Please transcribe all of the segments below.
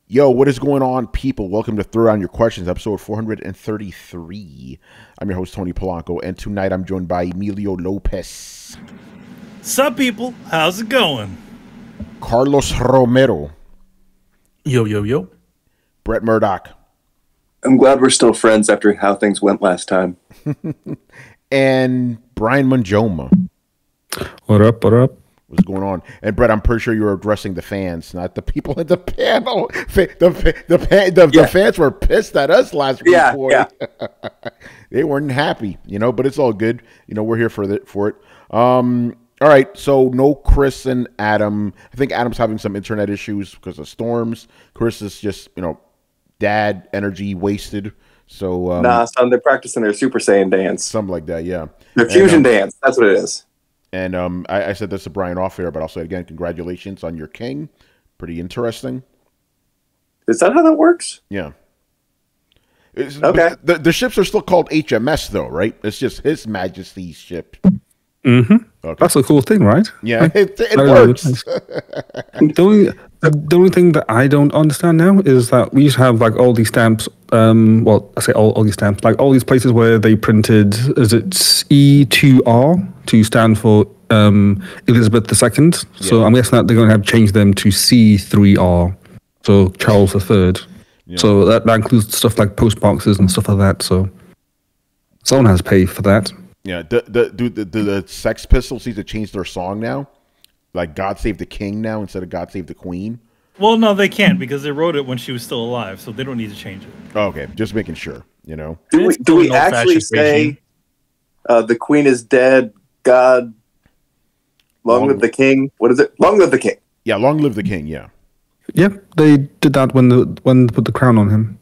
Yo, what is going on, people? Welcome to Throwdown Your Questions, episode 433. I'm your host, Tony Polanco, and tonight I'm joined by Emilio Lopez. Sup, people? How's it going? Carlos Romero. Yo, yo, yo. Brett Murdoch. I'm glad we're still friends after how things went last time. And Brian Manjoma. What up, what up? What's going on? And Brett, I'm pretty sure you're addressing the fans, not the people at the panel. The fans were pissed at us last week. Yeah. They weren't happy, but it's all good. We're here for it. All right, so no Chris and Adam. I think Adam's having some internet issues because of storms. Chris is just, dad energy wasted. So nah, son, they're practicing their Super Saiyan dance. Something like that, yeah. Their fusion dance. That's what it is. And I said this to Brian off air, but I'll say it again. Congratulations on your king. Pretty interesting. Is that how that works? Yeah. Okay. The ships are still called HMS, though, right? It's just His Majesty's ship. Mm-hmm. Okay. That's a cool thing, right? Yeah, it works. The only thing that I don't understand now is that we used to have all these stamps. Well, I say all these stamps, all these places where they printed, is it E2R to stand for Elizabeth II? So I'm guessing that they're going to have to change them to C3R, so Charles III. Yeah. So that includes stuff like postboxes and stuff like that. So someone has to pay for that. Yeah. Do the Sex Pistols need to change their song now? Like God Save the King now instead of God Save the Queen? Well, no, they can't because they wrote it when she was still alive, so they don't need to change it. Oh, okay, just making sure, Do we actually say the Queen is dead, God, long live the King? What is it? Long live the King. Yeah, long live the King, yeah. Yeah, they did that when they put the crown on him.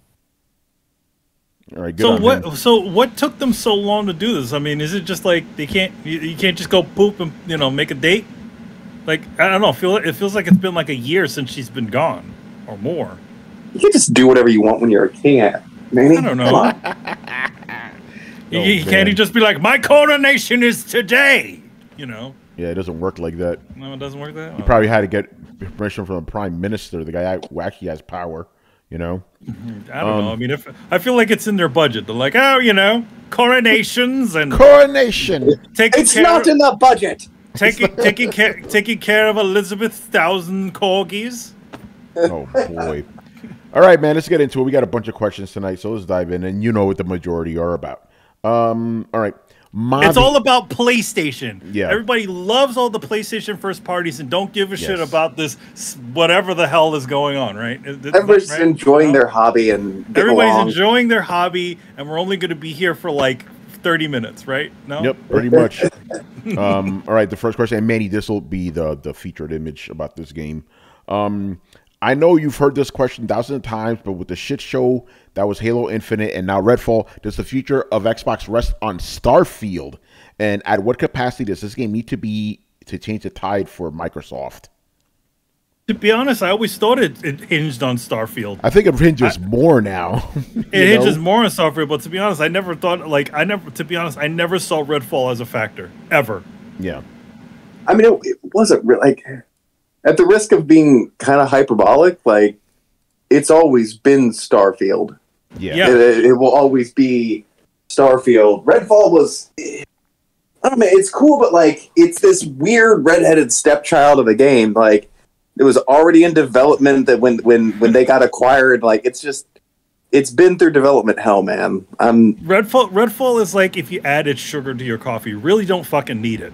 All right, good. So what took them so long to do this? I mean, is it just like you can't just go poop and make a date? Like, I don't know. It feels like it's been like a year since she's been gone, or more. You can just do whatever you want when you're a king. Maybe. I don't know. Can't he just be like, my coronation is today? Yeah, it doesn't work like that. No, it doesn't work that way. You probably had to get permission from the prime minister, the guy who actually has power. I don't know. I mean, I feel like it's in their budget. They're like, coronations and coronation. It's not in the budget. Taking care of Elizabeth's 1,000 corgis. Oh boy! All right, man. Let's get into it. We got a bunch of questions tonight, so let's dive in. And you know what the majority are about. All right. It's all about PlayStation. Yeah. Everybody loves all the PlayStation first parties and don't give a shit about this whatever the hell is going on, right? Everybody's enjoying their hobby and everybody's enjoying their hobby, and we're only going to be here for like 30 minutes, right? No? Yep, pretty much. All right, the first question, and Manny, this will be the featured image about this game. I know you've heard this question thousands of times, but with the shit show that was Halo Infinite and now Redfall, does the future of Xbox rest on Starfield? And at what capacity does this game need to be to change the tide for Microsoft? To be honest, I always thought it hinged on Starfield. I think it hinges more now. It hinges more on Starfield, but to be honest, I never saw Redfall as a factor ever. Yeah. I mean, it wasn't really at the risk of being kind of hyperbolic, it's always been Starfield. Yeah. It will always be Starfield. Redfall was, I don't know, it's cool, but it's this weird redheaded stepchild of a game. It was already in development that when they got acquired, it's been through development hell, man. Redfall is like if you added sugar to your coffee. You really don't fucking need it,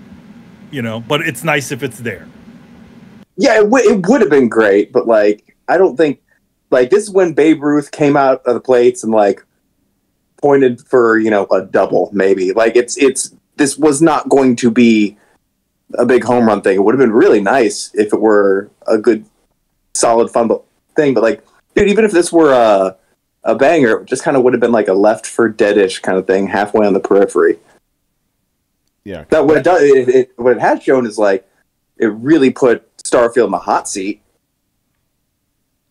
but it's nice if it's there. Yeah, it would have been great, but I don't think this is when Babe Ruth came out of the plates and pointed for a double maybe. This was not going to be a big home run thing. It would have been really nice if it were a good, solid, fun thing. But dude, even if this were a banger, it just kind of would have been a Left 4 Dead-ish kind of thing, halfway on the periphery. Yeah. That what it has shown is it really put Starfield in the hot seat.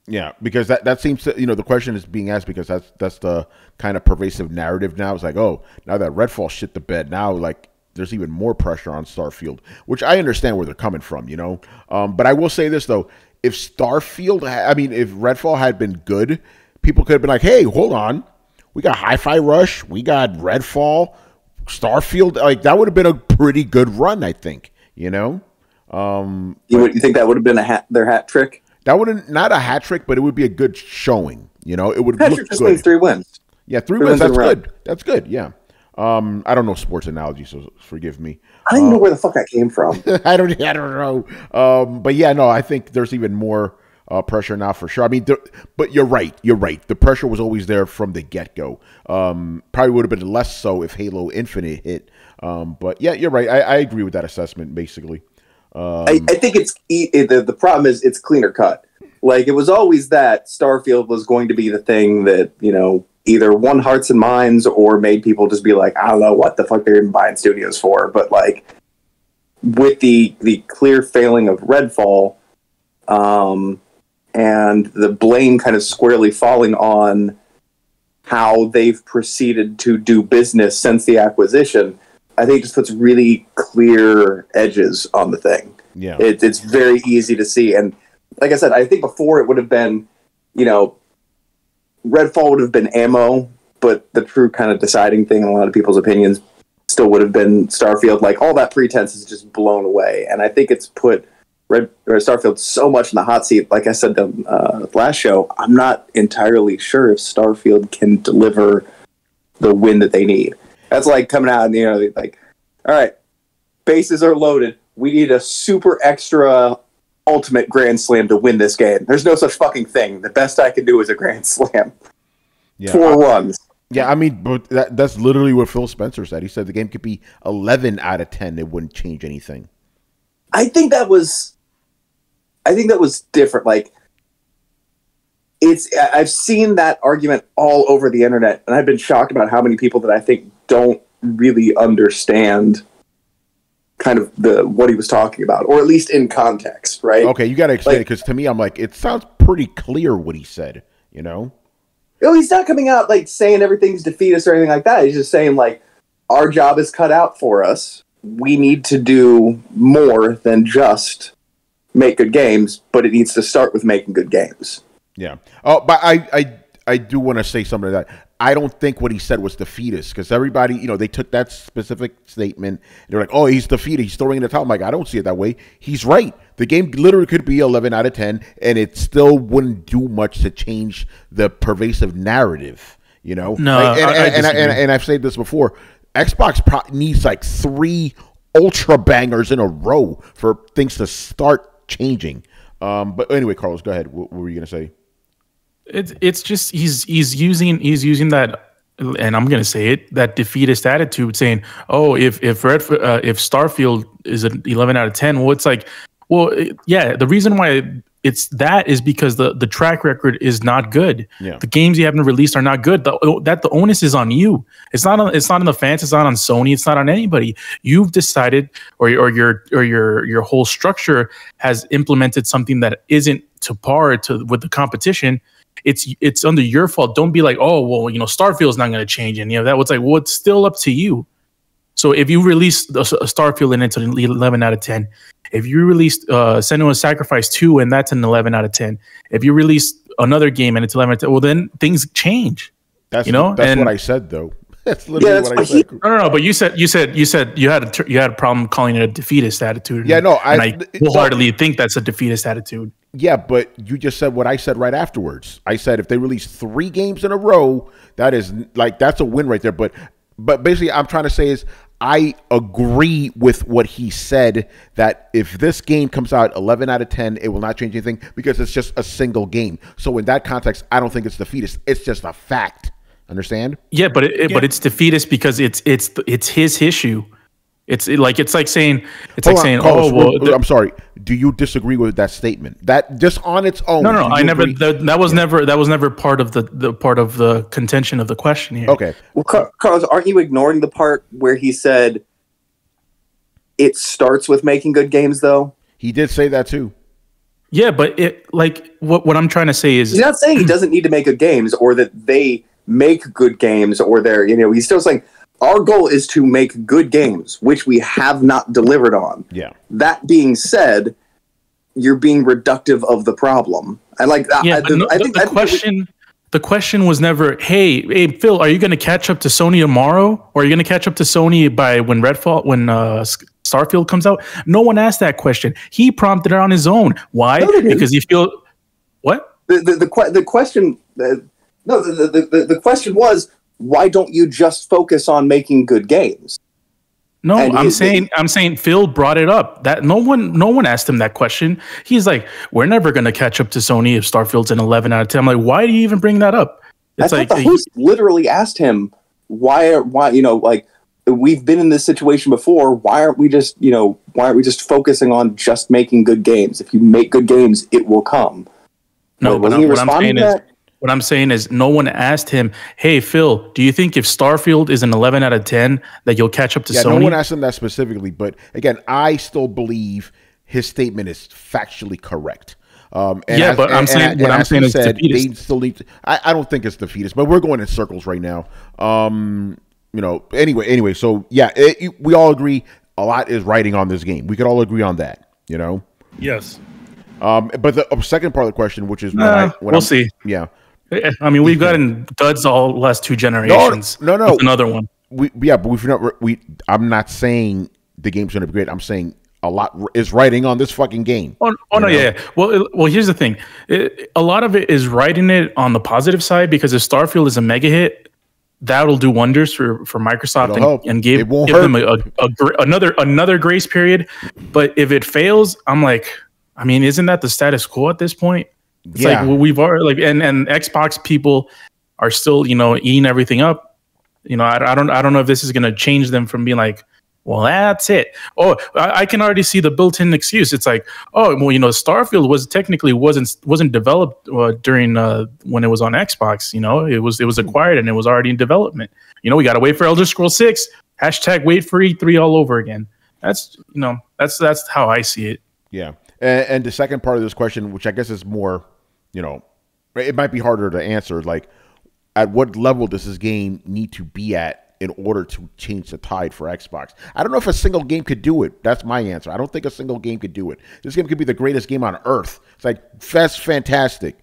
Yeah, because that seems to, the question is being asked because that's the kind of pervasive narrative now. It's now that Redfall shit the bed, now there's even more pressure on Starfield, which I understand where they're coming from, But I will say this, though. if Starfield, if Redfall had been good, people could have been like, hey, hold on. We got Hi-Fi Rush. We got Redfall. Starfield. Like, that would have been a pretty good run, I think. You know? You think that would have been their hat trick? That would have, not a hat trick, but it would be a good showing. You know? It would look just good. means 3 wins. Yeah, 3 wins. That's good. That's good, yeah. I don't know sports analogy, so forgive me. I don't even know where the fuck that came from. I don't know. But yeah, no, I think there's even more pressure now for sure. I mean, but you're right. You're right. The pressure was always there from the get-go. Probably would have been less so if Halo Infinite hit. But yeah, you're right. I agree with that assessment, basically. I think the problem is it's cleaner cut. Like, it was always that Starfield was going to be the thing that, you know, either won hearts and minds or made people just be like, I don't know what the fuck they're even buying studios for. But, like, with the clear failing of Redfall, and the blame kind of squarely falling on how they've proceeded to do business since the acquisition, I think it just puts really clear edges on the thing. Yeah. It's very easy to see. And like I said, I think before it would have been, you know, Redfall would have been ammo, but the true kind of deciding thing in a lot of people's opinions still would have been Starfield. Like, all that pretense is just blown away. And I think it's put Starfield so much in the hot seat. Like I said the last show, I'm not entirely sure if Starfield can deliver the win that they need. That's like coming out and, you know, like, all right, bases are loaded. We need a super extra ultimate grand slam to win this game. There's no such fucking thing. The best I can do is a grand slam. Yeah, 4 runs. Yeah, I mean, but that's literally what Phil Spencer said. He said the game could be 11 out of 10. It wouldn't change anything. I think that was different. Like, I've seen that argument all over the internet, and I've been shocked about how many people that I think don't really understand kind of what he was talking about, or at least in context, right? Okay, you got to explain it, because to me, I'm like, it sounds pretty clear what he said, you know? No, he's not coming out like saying everything's defeatist or anything like that. He's just saying, like, our job is cut out for us. We need to do more than just make good games, but it needs to start with making good games. Yeah. Oh, but I do want to say something to that. I don't think what he said was defeatist, because everybody, you know, they took that specific statement and they're like, oh, he's defeated. He's throwing in the towel. I'm like, I don't see it that way. He's right. The game literally could be 11 out of 10, and it still wouldn't do much to change the pervasive narrative, you know? No, like, and I've said this before. Xbox needs like 3 ultra bangers in a row for things to start changing. But anyway, Carlos, go ahead. What were you going to say? It's just he's using that, and I'm gonna say it, that defeatist attitude, saying, oh, if Starfield is an 11 out of 10, well, it's like, well, yeah, the reason why it's that is because the track record is not good. Yeah. The games you haven't released are not good. The onus is on you. It's not on the fans. It's not on Sony. It's not on anybody. You've decided, or your whole structure has implemented something that isn't to par with the competition. It's under your fault. Don't be like, oh, well, you know, Starfield's not going to change any of that. It's like, well, it's still up to you. So if you release a Starfield and it's an 11 out of 10, if you released Senua's Sacrifice 2 and that's an 11 out of 10, if you release another game and it's 11 out of 10, well, then things change. That's what I said, though. That's literally what I said. No. But you said you had a problem calling it a defeatist attitude. Yeah, no, I wholeheartedly think that's a defeatist attitude. Yeah, but you just said what I said right afterwards. I said if they release 3 games in a row, that's a win right there. But basically, I'm trying to say is I agree with what he said, that if this game comes out 11 out of 10, it will not change anything because it's just a single game. So in that context, I don't think it's defeatist. It's just a fact. Understand? Yeah, but it's defeatist because it's his issue. It's like saying Carlos, oh, well, I'm sorry. Do you disagree with that statement? That just on its own? No, I never. That was never part of the contention of the question here. Okay. Well, Carlos, aren't you ignoring the part where he said it starts with making good games, though? He did say that too. Yeah, but what I'm trying to say is he's not saying he doesn't need to make good games or that they make good games or they're, you know, he's still saying our goal is to make good games, which we have not delivered on. Yeah. That being said, you're being reductive of the problem. I like that. Yeah, the question was never, hey, Phil, are you going to catch up to Sony tomorrow, or are you going to catch up to Sony by when Starfield comes out? No one asked that question. He prompted it on his own. Why? Because he feel what? The question. The question was, why don't you just focus on making good games? No, I'm saying Phil brought it up. That no one asked him that question. He's like, we're never gonna catch up to Sony if Starfield's an 11 out of 10. I'm like, why do you even bring that up? It's like the host literally asked him, why like, we've been in this situation before. Why aren't we just focusing on just making good games? If you make good games, it will come. No, but what I'm saying is no one asked him, hey, Phil, do you think if Starfield is an 11 out of 10 that you'll catch up to Sony? No one asked him that specifically. But again, I still believe his statement is factually correct. I'm saying is defeatist. They still need to, I don't think it's defeatist, but we're going in circles right now. Anyway. So, yeah, we all agree a lot is writing on this game. We could all agree on that, Yes. But the second part of the question, which is we'll see. Yeah. I mean, we've gotten duds all the last 2 generations. No. Another one. I'm not saying the game's going to be great. I'm saying a lot is writing on this fucking game. Yeah. Well, here's the thing. A lot of it is writing it on the positive side, because if Starfield is a mega hit, that'll do wonders for Microsoft and give them another grace period. But if it fails, I'm like, I mean, isn't that the status quo at this point? It's like we've already and Xbox people are still eating everything up. I don't know if this is going to change them from being like, well, that's it. Oh, I can already see the built-in excuse. It's like, oh, well, Starfield wasn't developed during when it was on Xbox. It was acquired and it was already in development. We got to wait for Elder Scrolls 6. # wait for E3 all over again. That's how I see it. Yeah. And the second part of this question, which I guess is more, it might be harder to answer, like, at what level does this game need to be at in order to change the tide for Xbox? I don't know if a single game could do it. That's my answer. I don't think a single game could do it. This game could be the greatest game on earth. It's like, that's fantastic.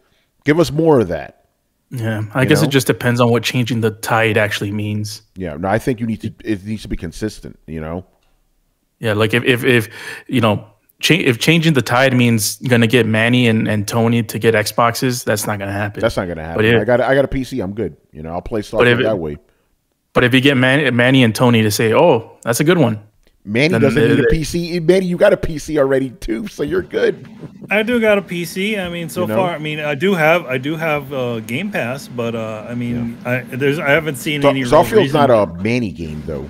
Give us more of that. Yeah, I guess it just depends on what changing the tide actually means. Yeah, no, I think it needs to be consistent, Yeah, like if changing the tide means going to get Manny and Tony to get Xboxes, that's not going to happen. That's not going to happen. I got a PC. I'm good. I'll play Starfield that way. But if you get Manny and Tony to say, "Oh, that's a good one," Manny doesn't need a PC. Manny, you got a PC already too, so you're good. I do got a PC. I mean, so far, I mean, I do have Game Pass, but I mean, I haven't seen any. Starfield's not a Manny game though.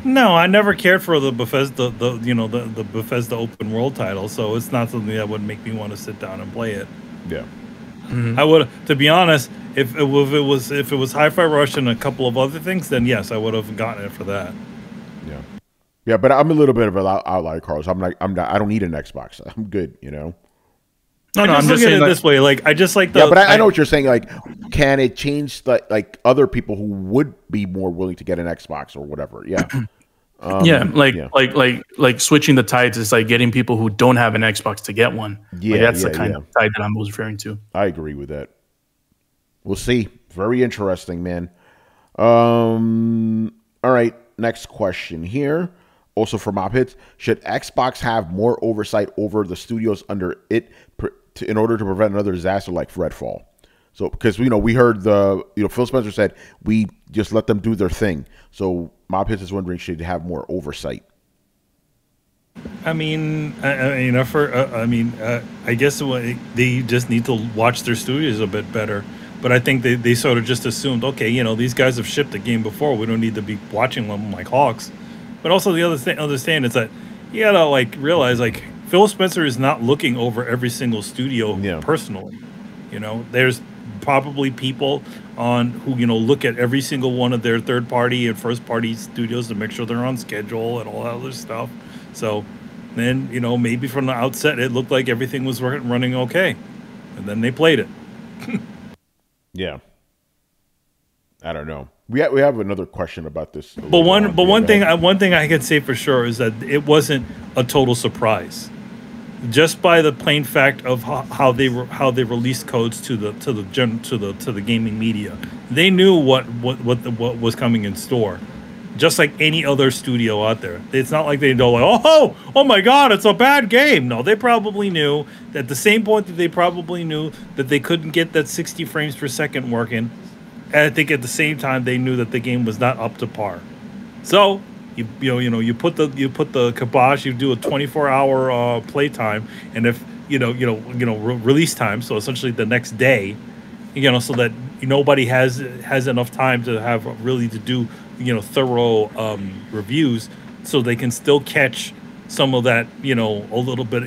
No, I never cared for the Bethesda, the Bethesda open world title, so it's not something that would make me want to sit down and play it. Yeah, I would, to be honest, if it was Hi-Fi Rush and a couple of other things, then yes, I would have gotten it for that. Yeah, but I'm a little bit of an outlier, Carlos. I don't need an Xbox. I'm good. No, I'm just saying it this way. Like, I just like the. Yeah, but I know what you're saying. Like, can it change like other people who would be more willing to get an Xbox or whatever? Yeah. Like switching the tides is like getting people who don't have an Xbox to get one. Yeah, that's the kind of tide that I was referring to. I agree with that. We'll see. Very interesting, man. All right, next question here. Also from Mobhits, should Xbox have more oversight over the studios under it in order to prevent another disaster like Redfall? So, because we heard Phil Spencer said we just let them do their thing. So Mobhits is wondering, should they have more oversight? I guess they just need to watch their studios a bit better. But I think they sort of just assumed, okay, these guys have shipped the game before. We don't need to be watching them like hawks. But also the other thing, understand is that you gotta realize Phil Spencer is not looking over every single studio personally. There's probably people who look at every single one of their third party and first party studios to make sure they're on schedule and all that other stuff. So then maybe from the outset it looked like everything was running okay, and then they played it. Yeah, I don't know. We have another question about this. But one thing I can say for sure is that it wasn't a total surprise. just by the plain fact of how they released codes to the gaming media. They knew what was coming in store, just like any other studio out there. It's not like they know, like, oh my God, it's a bad game. No, they probably knew at the same point that they probably knew that they couldn't get that 60 frames per second working. And I think at the same time they knew that the game was not up to par. So you put the kibosh. You do a 24-hour playtime, and if release time. So essentially the next day, so that nobody has enough time to have really to do thorough reviews, so they can still catch some of that a little bit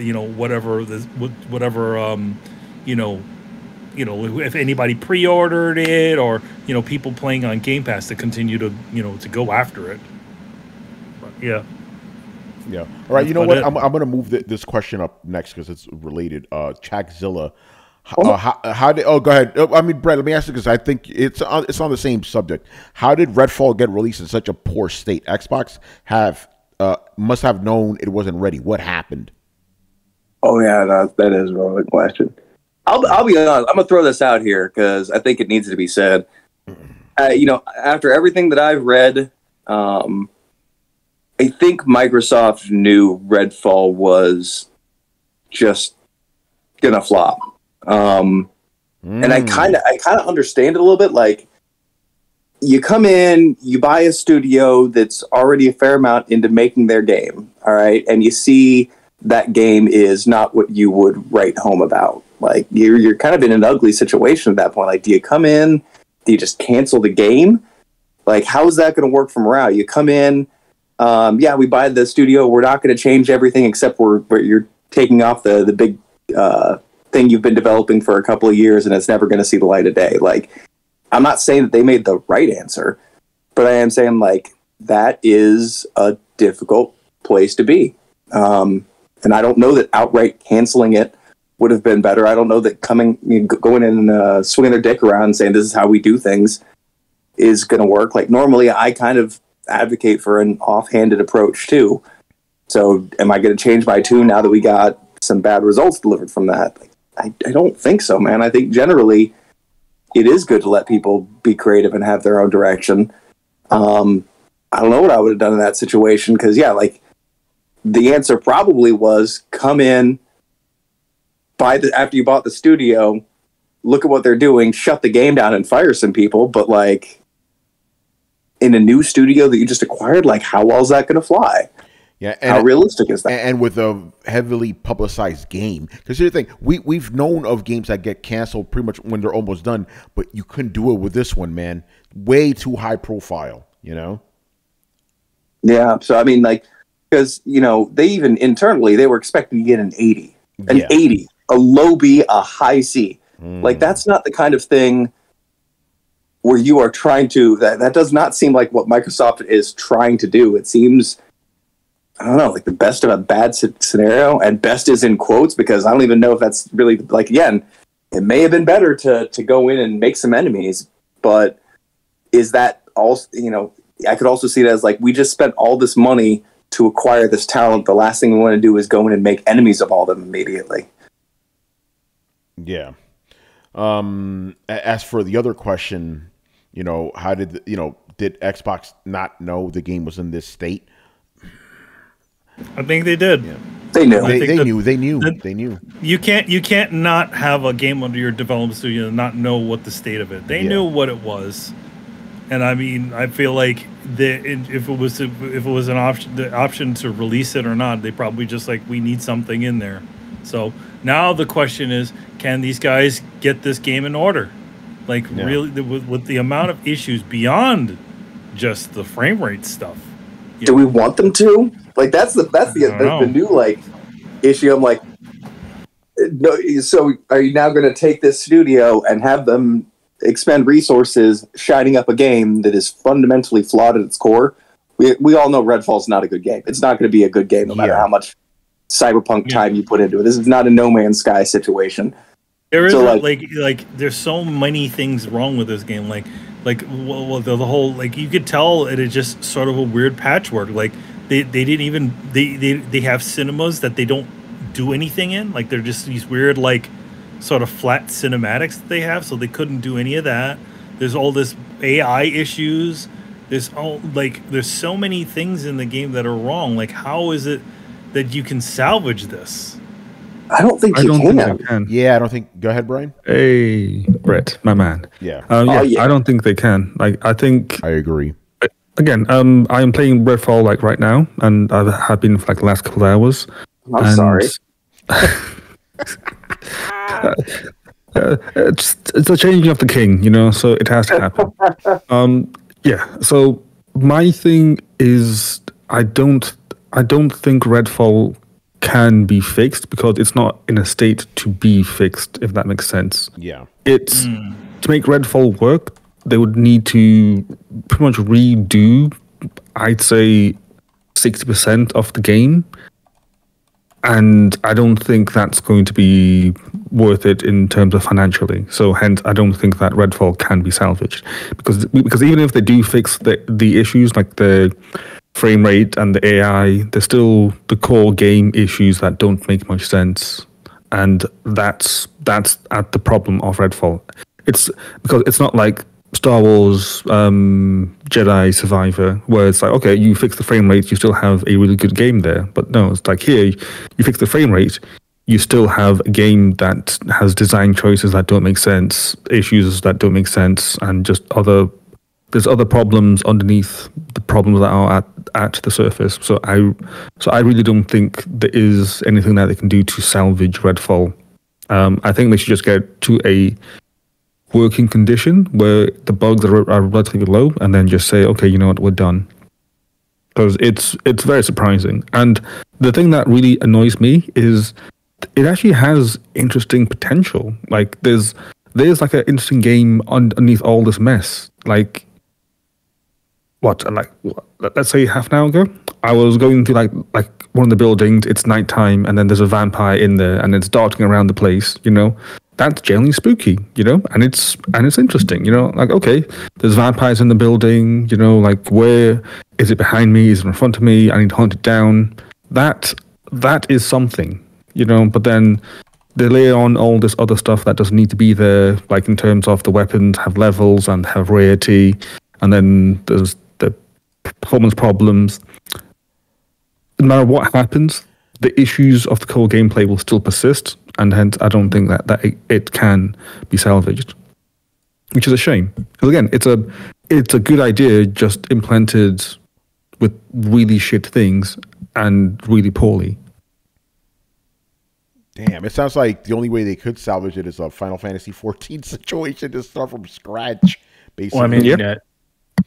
if anybody pre-ordered it, or people playing on Game Pass to continue to to go after it. But yeah. All right, you know what? I'm going to move this question up next because it's related. Chakzilla. How did? Oh, go ahead. I mean, Brett, let me ask you because I think it's on the same subject. How did Redfall get released in such a poor state? Xbox must have known it wasn't ready. What happened? Oh yeah, that is a relevant question. I'll be honest. I'm gonna throw this out here because I think it needs to be said. After everything that I've read, I think Microsoft knew Redfall was just gonna flop. And I kind of understand it a little bit. Like, you come in, you buy a studio that's already a fair amount into making their game, all right, and you see that game is not what you would write home about. Like, you're kind of in an ugly situation at that point. Like, do you come in? Do you just cancel the game? Like, how is that going to work for morale? You come in, we buy the studio. We're not going to change everything except you're taking off the big thing you've been developing for a couple of years, and it's never going to see the light of day. Like, I'm not saying that they made the right answer, but I am saying, like, that is a difficult place to be. And I don't know that outright canceling it would have been better. I don't know that going in and swinging their dick around and saying this is how we do things is going to work. Like, normally I kind of advocate for an offhanded approach too. So am I going to change my tune now that we got some bad results delivered from that? Like, I don't think so, man. I think generally it is good to let people be creative and have their own direction. I don't know what I would have done in that situation, because the answer probably was come in, after you bought the studio, look at what they're doing, shut the game down and fire some people. But like, in a new studio that you just acquired, like, how well is that going to fly? Yeah, how realistic is that? And with a heavily publicized game, because here's the thing: we've known of games that get canceled pretty much when they're almost done, but you couldn't do it with this one, man. Way too high profile, Yeah, so I mean, like, because they even internally they were expecting to get an 80, 80, a low B, a high C. Like, that's not the kind of thing where you are trying to. That does not seem like what Microsoft is trying to do. It seems, I don't know, like the best of a bad scenario, and best is in quotes, because I don't even know if that's really, like, again, it may have been better to go in and make some enemies, but is that also, I could also see it as like, we just spent all this money to acquire this talent. The last thing we want to do is go in and make enemies of all of them immediately. Yeah. As for the other question, how did Xbox not know the game was in this state? I think they did. Yeah. They knew. They knew. You can't not have a game under your development studio and not know what the state of it. They knew what it was, and I mean, I feel like if it was an option, the option to release it or not, they probably just like, we need something in there. So now the question is, can these guys get this game in order? Like, really, with the amount of issues beyond just the frame rate stuff. Do we want them to? Like, that's the new like issue. I'm like, no. So are you now going to take this studio and have them expend resources shining up a game that is fundamentally flawed at its core? We all know Redfall's not a good game. It's not going to be a good game no matter how much cyberpunk time you put into it. This is not a No Man's Sky situation. There is like there's so many things wrong with this game. The whole, like, you could tell it is just sort of a weird patchwork. Like, they didn't even they have cinemas that they don't do anything in. Like they're just these weird like sort of flat cinematics that they have, so they couldn't do any of that. There's all this AI issues. There's so many things in the game that are wrong. Like, how is it that you can salvage this? I don't think you can. Yeah, I don't think. Go ahead, Brian. Hey, Brett, my man. Yeah. I don't think they can. Like, I think I agree. Again, I am playing Redfall like right now, and I have been for like the last couple of hours. I'm sorry. It's the changing of the king, you know, so it has to happen. So my thing is I don't think Redfall can be fixed because it's not in a state to be fixed, if that makes sense. Yeah. It's to make Redfall work, they would need to pretty much redo, I'd say, 60% of the game. And I don't think that's going to be worth it in terms of financially. So hence, I don't think that Redfall can be salvaged. Because even if they do fix the issues like the frame rate and the AI, there's still the core game issues that don't make much sense. And that's at the problem of Redfall. It's because it's not like Star Wars Jedi Survivor, where it's like, okay, you fix the frame rate, you still have a really good game there. But no, it's like here, you fix the frame rate, you still have a game that has design choices that don't make sense, issues that don't make sense, and just there's other problems underneath the problems that are at the surface. So I really don't think there is anything that they can do to salvage Redfall. I think they should just get to a working condition where the bugs are relatively low, and then just say, okay, you know what, we're done. Because it's very surprising. And the thing that really annoys me is it actually has interesting potential. Like there's like an interesting game underneath all this mess. Like let's say half an hour ago, I was going through like one of the buildings. It's nighttime, and then there's a vampire in there, and it's darting around the place. You know, that's generally spooky. You know, and it's interesting. You know, like okay, there's vampires in the building. You know, like where is it behind me? Is it in front of me? I need to hunt it down. That is something. You know, but then they lay on all this other stuff that doesn't need to be there, like in terms of the weapons have levels and have rarity, and then there's the performance problems. No matter what happens, the issues of the core gameplay will still persist, and hence I don't think that it can be salvaged, which is a shame. Because again, it's a good idea just implemented with really shit things and really poorly. Damn, it sounds like the only way they could salvage it is a Final Fantasy 14 situation to start from scratch. Basically, well, I mean, yeah.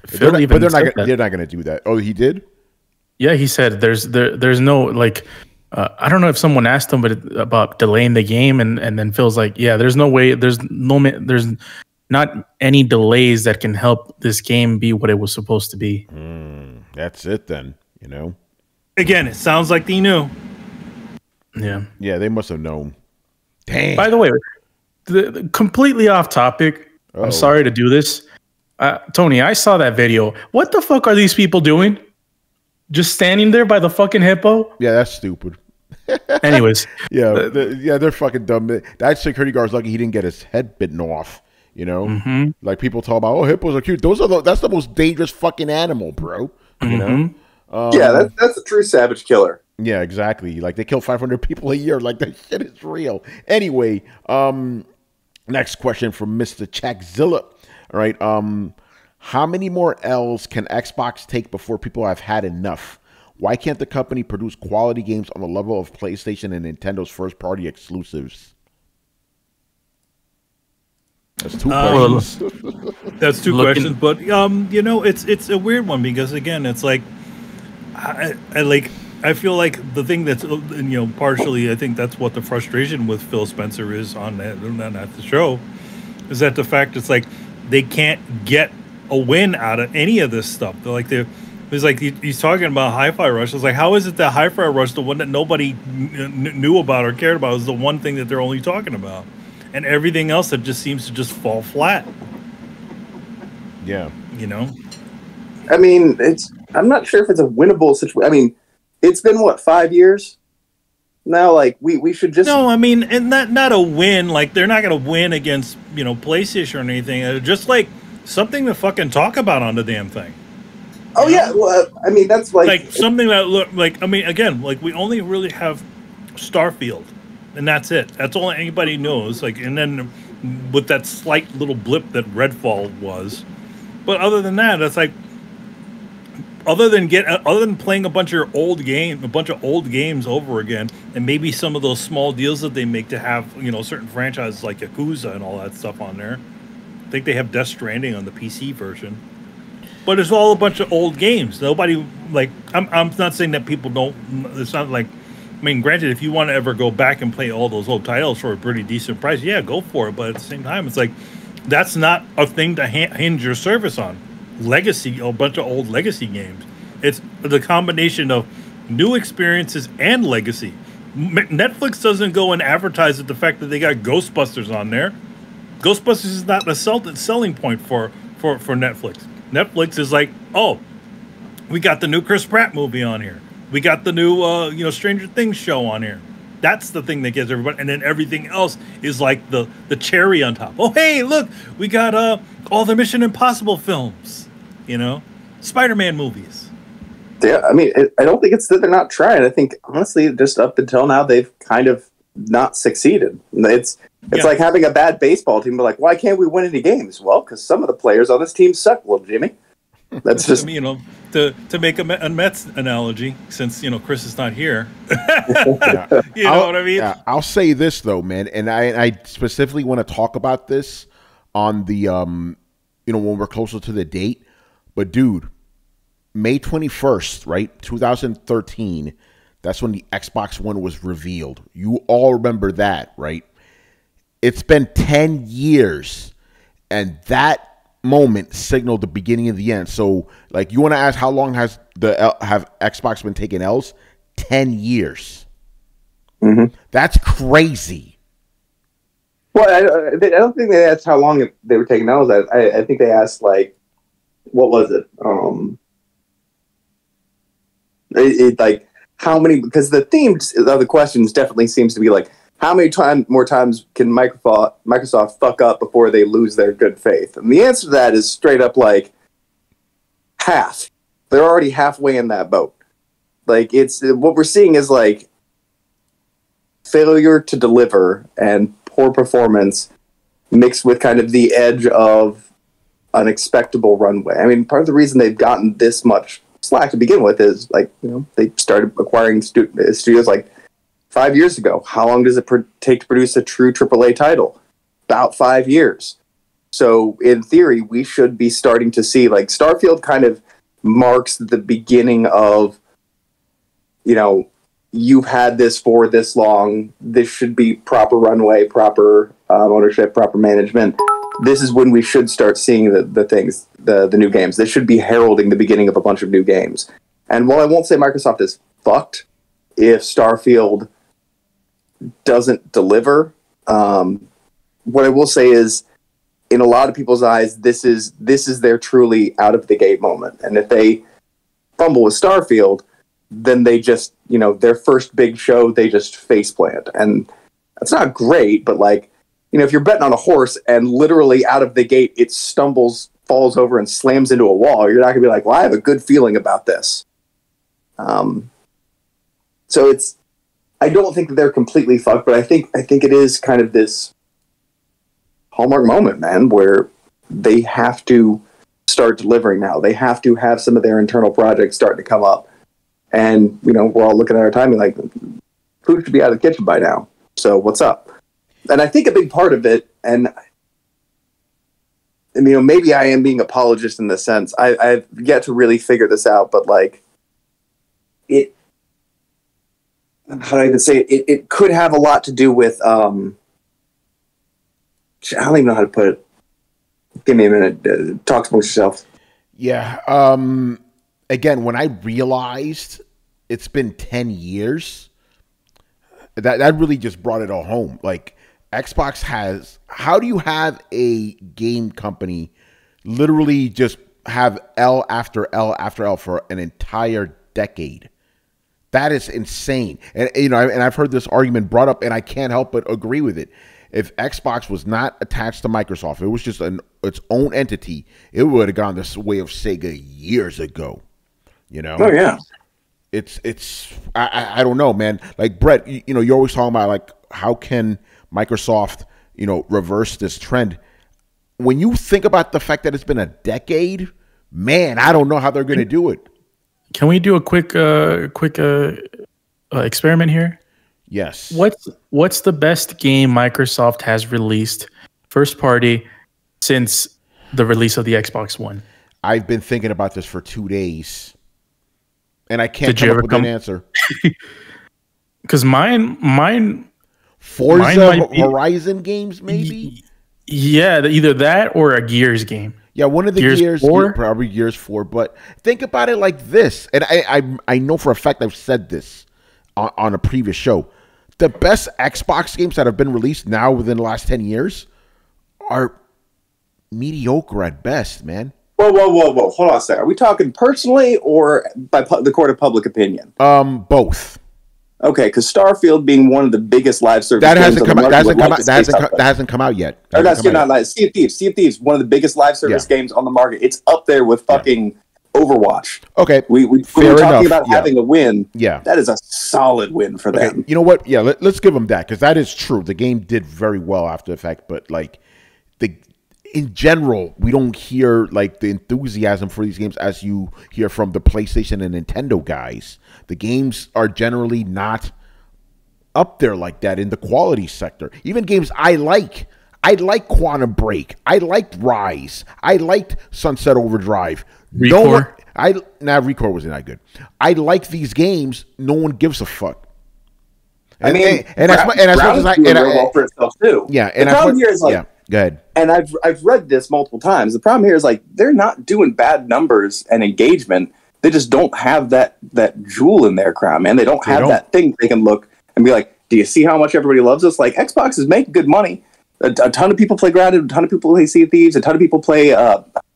They're not going to do that. Oh, he did? Yeah, he said there's no like. I don't know if someone asked him about delaying the game, and then feels like, yeah, there's no way, there's not any delays that can help this game be what it was supposed to be. That's it then, you know. Again, it sounds like they knew. Yeah, they must have known. Damn. By the way, completely off topic. I'm sorry to do this. Tony, I saw that video. What the fuck are these people doing? Just standing there by the fucking hippo? Yeah, that's stupid. Anyways. They're fucking dumb. That security guard's lucky he didn't get his head bitten off, you know? Mm-hmm. Like people talk about, hippos are cute. That's the most dangerous fucking animal, bro. You know? That's a true savage killer. Yeah, exactly. Like they kill 500 people a year. Like that shit is real. Anyway, next question from Mr. Chakzilla. All right. How many more L's can Xbox take before people have had enough? Why can't the company produce quality games on the level of PlayStation and Nintendo's first-party exclusives? That's two questions. That's two questions, but you know, it's a weird one because again, it's like I feel like the thing that's, you know, partially, I think that's what the frustration with Phil Spencer is on at the show, is that the fact it's like they can't get a win out of any of this stuff. He's like he's talking about Hi-Fi Rush. It's like, how is it that Hi-Fi Rush, the one that nobody knew about or cared about, is the one thing that they're only talking about, and everything else that just seems to just fall flat. Yeah, you know. I mean, I'm not sure if it's a winnable situation. I mean, it's been what, 5 years? now, like we should just No, I mean, and not a win. Like they're not going to win against PlayStation or anything. Just like something to fucking talk about on the damn thing. Oh yeah, well, I mean that's Like something that look like. I mean, again, like we only really have Starfield, and that's it. That's all anybody knows. Like, and then with that slight little blip that Redfall was, but other than that, it's like. Other than playing a bunch of old games over again, and maybe some of those small deals that they make to have certain franchises like Yakuza and all that stuff on there. I think they have Death Stranding on the PC version, but it's all a bunch of old games. Nobody like. I'm not saying that people don't. It's not like. I mean, granted, if you want to ever go back and play all those old titles for a pretty decent price, yeah, go for it. But at the same time, it's like that's not a thing to hinge your service on. Legacy, a bunch of old legacy games. It's the combination of new experiences and legacy. Netflix doesn't go and advertise the fact that they got Ghostbusters on there. Ghostbusters is not the selling point for Netflix. Netflix is like, oh, we got the new Chris Pratt movie on here. We got the new Stranger Things show on here. That's the thing that gets everybody, and then everything else is like the cherry on top. Oh, hey, look, we got all the Mission Impossible films. Spider-Man movies. Yeah, I mean, I don't think it's that they're not trying. I think honestly, just up until now, they've kind of not succeeded. It's like having a bad baseball team. But like, why can't we win any games? Well, because some of the players on this team suck. Well, Jimmy, that's just to make a Mets analogy, since Chris is not here. You know what I mean? Yeah, I'll say this though, man, and I specifically want to talk about this on the when we're closer to the date. But dude, May 21st, right, 2013, that's when the Xbox One was revealed. You all remember that, right? It's been 10 years, and that moment signaled the beginning of the end. So, like, you want to ask how long have Xbox been taking L's? 10 years. Mm-hmm. That's crazy. Well, I don't think they asked how long they were taking L's. I think they asked, like, what was it? Like how many? Because the theme of the questions definitely seems to be like, how many more times can Microsoft fuck up before they lose their good faith? And the answer to that is straight up like half. They're already halfway in that boat. Like it's what we're seeing is like failure to deliver and poor performance mixed with kind of the edge of unexpectable runway. I mean, part of the reason they've gotten this much slack to begin with is like, they started acquiring studios like 5 years ago. How long does it take to produce a true AAA title? About 5 years. So in theory, we should be starting to see like Starfield kind of marks the beginning of, you've had this for this long. This should be proper runway, proper ownership, proper management. This is when we should start seeing the things, the new games. This should be heralding the beginning of a bunch of new games. And while I won't say Microsoft is fucked if Starfield doesn't deliver, what I will say is, in a lot of people's eyes, this is their truly out of the gate moment. And if they fumble with Starfield, then they just, their first big show, they just faceplant. And that's not great, but like, if you're betting on a horse and literally out of the gate, it stumbles, falls over, and slams into a wall, you're not going to be like, well, I have a good feeling about this. So I don't think that they're completely fucked, but I think it is kind of this hallmark moment, man, where they have to start delivering now. They have to have some of their internal projects starting to come up. And, we're all looking at our timing like, food should be out of the kitchen by now. So what's up? And I think a big part of it, and maybe I am being apologist in this sense. I've yet to really figure this out, but like how do I even say it? It could have a lot to do with I don't even know how to put it. Give me a minute. Talk amongst yourself. Yeah. Again, when I realized it's been 10 years, that really just brought it all home. Like, Xbox has, how do you have a game company literally just have L after L after L for an entire decade? That is insane. And and I've heard this argument brought up, and I can't help but agree with it. If Xbox was not attached to Microsoft, it was just its own entity, it would have gone this way of Sega years ago. Oh yeah. I don't know, man. Like Brett, you're always talking about like how can Microsoft, reverse this trend. When you think about the fact that it's been a decade, man, I don't know how they're going to do it. Can we do a quick experiment here? Yes. What's the best game Microsoft has released first party since the release of the Xbox One? I've been thinking about this for 2 days, and I can't come up with an answer. Because mine Forza Horizon games, maybe. Yeah, either that or a Gears game. Yeah, one of the Gears 4? Probably Gears 4. But think about it like this, and I know for a fact I've said this on a previous show. The best Xbox games that have been released now within the last 10 years are mediocre at best, man. Whoa. Hold on a second. Are we talking personally or by the court of public opinion? Both. Okay, because Starfield being one of the biggest live service that games hasn't come out. That hasn't come out yet. Or that's not Sea of Thieves. Sea of Thieves, one of the biggest live service games on the market. It's up there with fucking Overwatch. Okay, we were talking about having a win. Yeah, that is a solid win for them. You know what? Yeah, let's give them that because that is true. The game did very well after the fact, but like in general, we don't hear like the enthusiasm for these games as you hear from the PlayStation and Nintendo guys. The games are generally not up there like that in the quality sector. Even games I like Quantum Break. I liked Rise. I liked Sunset Overdrive. Recore? Recore wasn't that good. I like these games. No one gives a fuck. And that's for itself too. Yeah, and the problem here is like, yeah, go ahead. And I've read this multiple times. The problem here is like they're not doing bad numbers and engagement. They just don't have that jewel in their crown, man. They don't have that thing they can look and be like, do you see how much everybody loves us? Like Xbox is making good money. A ton of people play Grounded. A ton of people play Sea of Thieves. A ton of people play.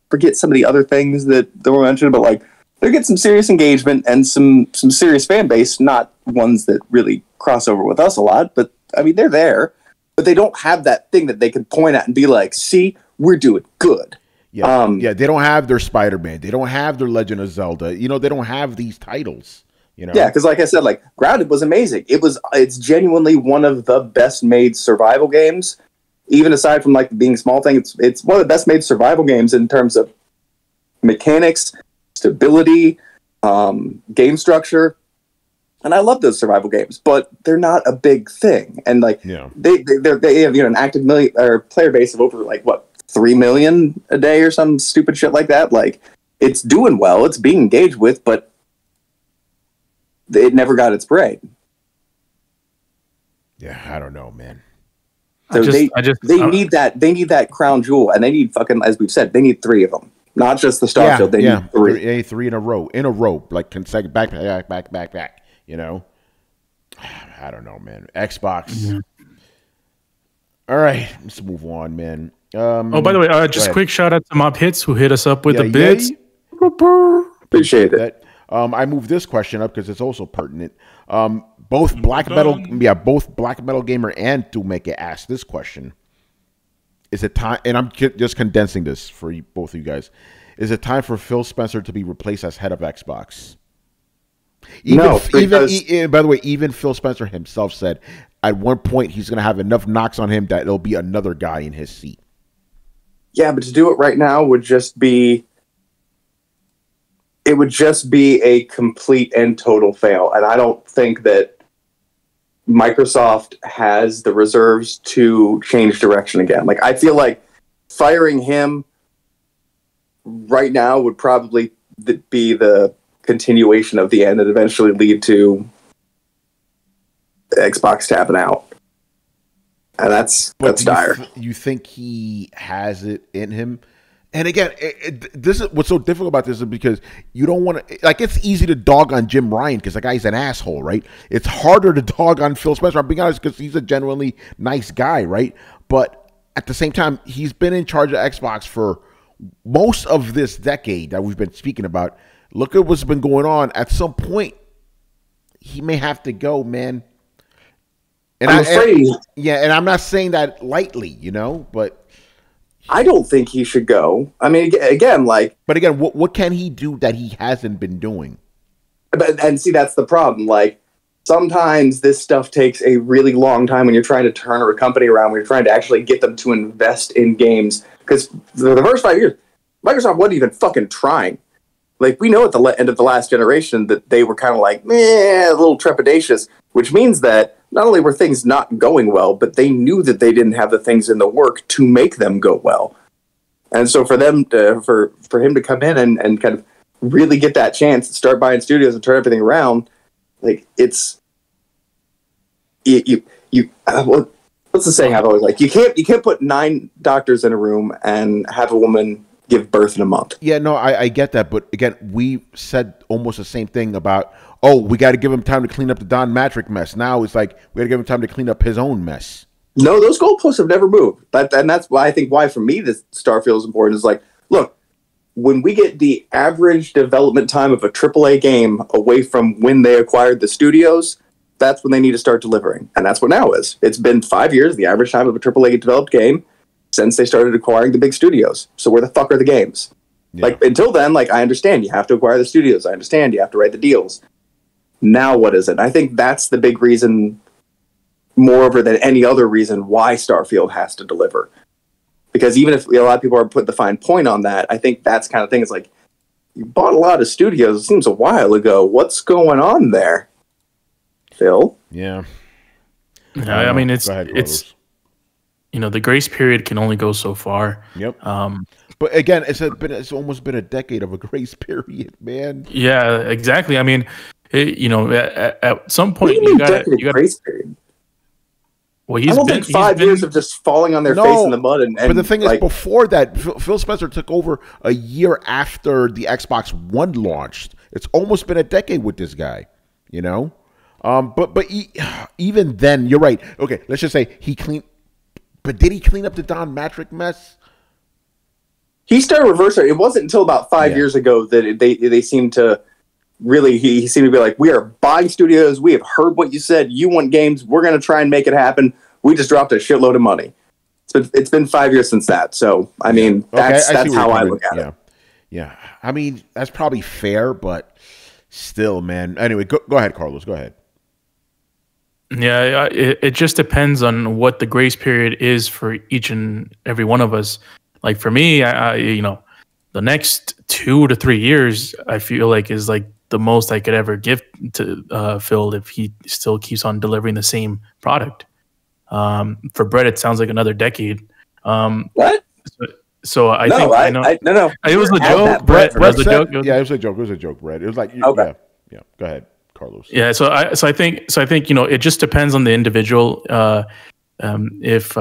Forget some of the other things that were mentioned, but like they're getting some serious engagement and some serious fan base. Not ones that really cross over with us a lot, but I mean they're there. But they don't have that thing that they can point at and be like, see, we're doing good. Yeah, they don't have their Spider-Man. They don't have their Legend of Zelda. They don't have these titles. Yeah, because like I said, like Grounded was amazing. It's genuinely one of the best made survival games. Even aside from like being a small thing, it's one of the best made survival games in terms of mechanics, stability, game structure. And I love those survival games, but they're not a big thing. And like they have an active player base of over like 3 million a day or some stupid shit like that. Like it's doing well, it's being engaged with, but it never got its parade. Yeah, I don't know, man. So they need that crown jewel, and they need fucking, as we've said, they need 3 of them. Not just the Starfield, they need 3. They need 3 in a row, like consecutive back. I don't know, man. Xbox. Mm-hmm. All right, let's move on, man. By the way, just quick shout out to Mob Hits who hit us up with the bids. Appreciate it. I moved this question up because it's also pertinent. Both Black Metal Gamer and Doomeka asked this question. Is it time? And I'm just condensing this for both of you guys. Is it time for Phil Spencer to be replaced as head of Xbox? By the way, even Phil Spencer himself said at one point he's going to have enough knocks on him that it'll be another guy in his seat. Yeah, but to do it right now would just be a complete and total fail. And I don't think that Microsoft has the reserves to change direction again. Like, I feel like firing him right now would probably be the continuation of the end and eventually lead to Xbox tapping out. And that's dire. You think he has it in him? And again, this is what's so difficult about this is because you don't want to, like, it's easy to dog on Jim Ryan because the guy's an asshole, right? It's harder to dog on Phil Spencer. I'm being honest because he's a genuinely nice guy, right? But at the same time, he's been in charge of Xbox for most of this decade that we've been speaking about. Look at what's been going on. At some point, he may have to go, man. And I'm afraid. And I'm not saying that lightly, you know, but I don't think he should go. I mean, again, like. But again, what can he do that he hasn't been doing? And see, that's the problem. Like, sometimes this stuff takes a really long time when you're trying to turn a company around, when you're trying to actually get them to invest in games. Because for the first 5 years, Microsoft wasn't even fucking trying. Like, we know at the end of the last generation that they were kind of like, a little trepidatious, which means that not only were things not going well, but they knew that they didn't have the things in the work to make them go well. And so for them to, for him to come in and kind of really get that chance to start buying studios and turn everything around, like, it's what's the saying I've always like? You can't put 9 doctors in a room and have a woman give birth in a month. Yeah, no, I get that, but again, we said almost the same thing about, we got to give him time to clean up the Don Matrick mess. Now it's like we got to give him time to clean up his own mess. No, those goalposts have never moved. And that's why I think for me this Starfield is important. Is like, look, when we get the average development time of a AAA game away from when they acquired the studios, that's when they need to start delivering. And that's what now is. It's been 5 years, the average time of a AAA developed game, since they started acquiring the big studios. So where the fuck are the games? Yeah. Like, until then, like, I understand you have to acquire the studios. I understand you have to write the deals. Now what is it? I think that's the big reason, moreover than any other reason, why Starfield has to deliver. Because even if a lot of people are putting the fine point on that, I think that's kind of thing. It's like, you bought a lot of studios, it seems a while ago. What's going on there, Phil? Yeah. I mean, it's the grace period can only go so far. Yep. But again, it's almost been a decade of a grace period, man. Yeah, exactly. I mean, at some point you got grace period. Well, I don't think 5 years of just falling on their face in the mud. But the thing is, before that, Phil Spencer took over a year after the Xbox One launched. It's almost been a decade with this guy, you know. Even then, you're right. Okay, let's just say he cleaned. But did he clean up the Don Matrick mess? He started reversing. It wasn't until about 5 years ago that they seemed to really. He seemed to be like, we are buying studios. We have heard what you said. You want games. We're going to try and make it happen. We just dropped a shitload of money. It's been 5 years since that. So I mean, that's how I look at it. Yeah. I mean, that's probably fair, but still, man. Anyway, go ahead, Carlos. Go ahead. Yeah, it just depends on what the grace period is for each and every one of us. Like for me, the next 2 to 3 years, I feel like is like the most I could ever give to Phil if he still keeps on delivering the same product. For Brett, it sounds like another decade. What? So I think I know. No. It was a joke, Brett. It was a joke. Yeah, it was a joke. It was a joke, Brett. It was like, okay. Yeah. Go ahead, Carlos. Yeah. So I think it just depends on the individual. If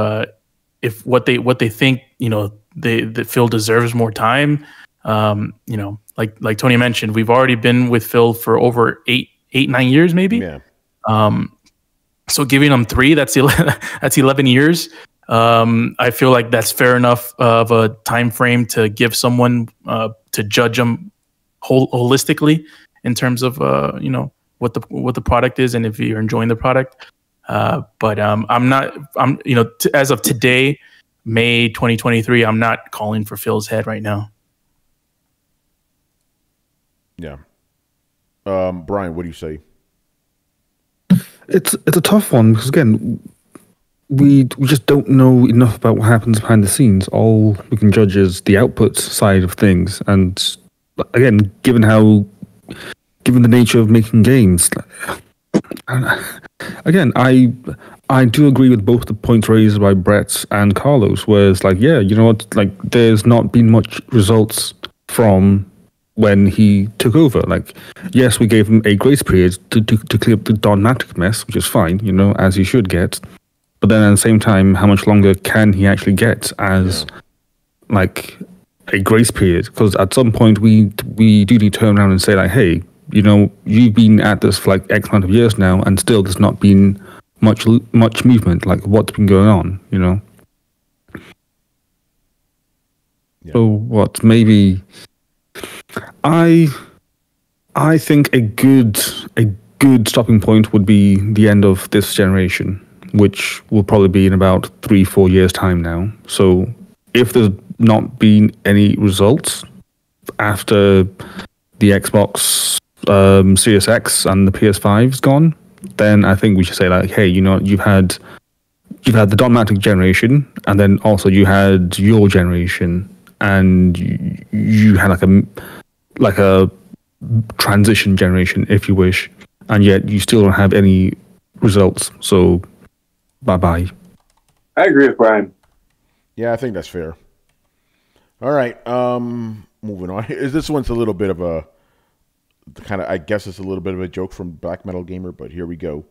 what they think that Phil deserves more time. Like Tony mentioned, we've already been with Phil for over 9 years, maybe. Yeah. So giving him 3, that's 11 years. I feel like that's fair enough of a time frame to give someone to judge them holistically in terms of what the product is and if you're enjoying the product. But as of today, May 2023, I'm not calling for Phil's head right now. Yeah. Brian, what do you say? It's a tough one because again, we just don't know enough about what happens behind the scenes. All we can judge is the output side of things, and again, given the nature of making games, again, I do agree with both the points raised by Brett and Carlos. Where it's like, yeah, you know what, like there's not been much results from when he took over. Like, yes, we gave him a grace period to clear up the Don Matrick mess, which is fine, as he should get. But then at the same time, how much longer can he actually get as like a grace period? Because at some point we do need to turn around and say like, hey, you've been at this for like X amount of years now, and still there's not been much movement. Like, what's been going on? Yeah. So what? Maybe I think a good stopping point would be the end of this generation, which will probably be in about 3-4 years' time now. So if there's not been any results after the Xbox Series X and the PS5's gone, then I think we should say like, hey, you've had the dogmatic generation, and then also you had your generation, and you had like a transition generation, if you wish, and yet you still don't have any results. So bye bye. I agree with Brian. Yeah, I think that's fair. All right, moving on. This one's a little bit of a kind of, I guess it's a little bit of a joke from Black Metal Gamer, but here we go.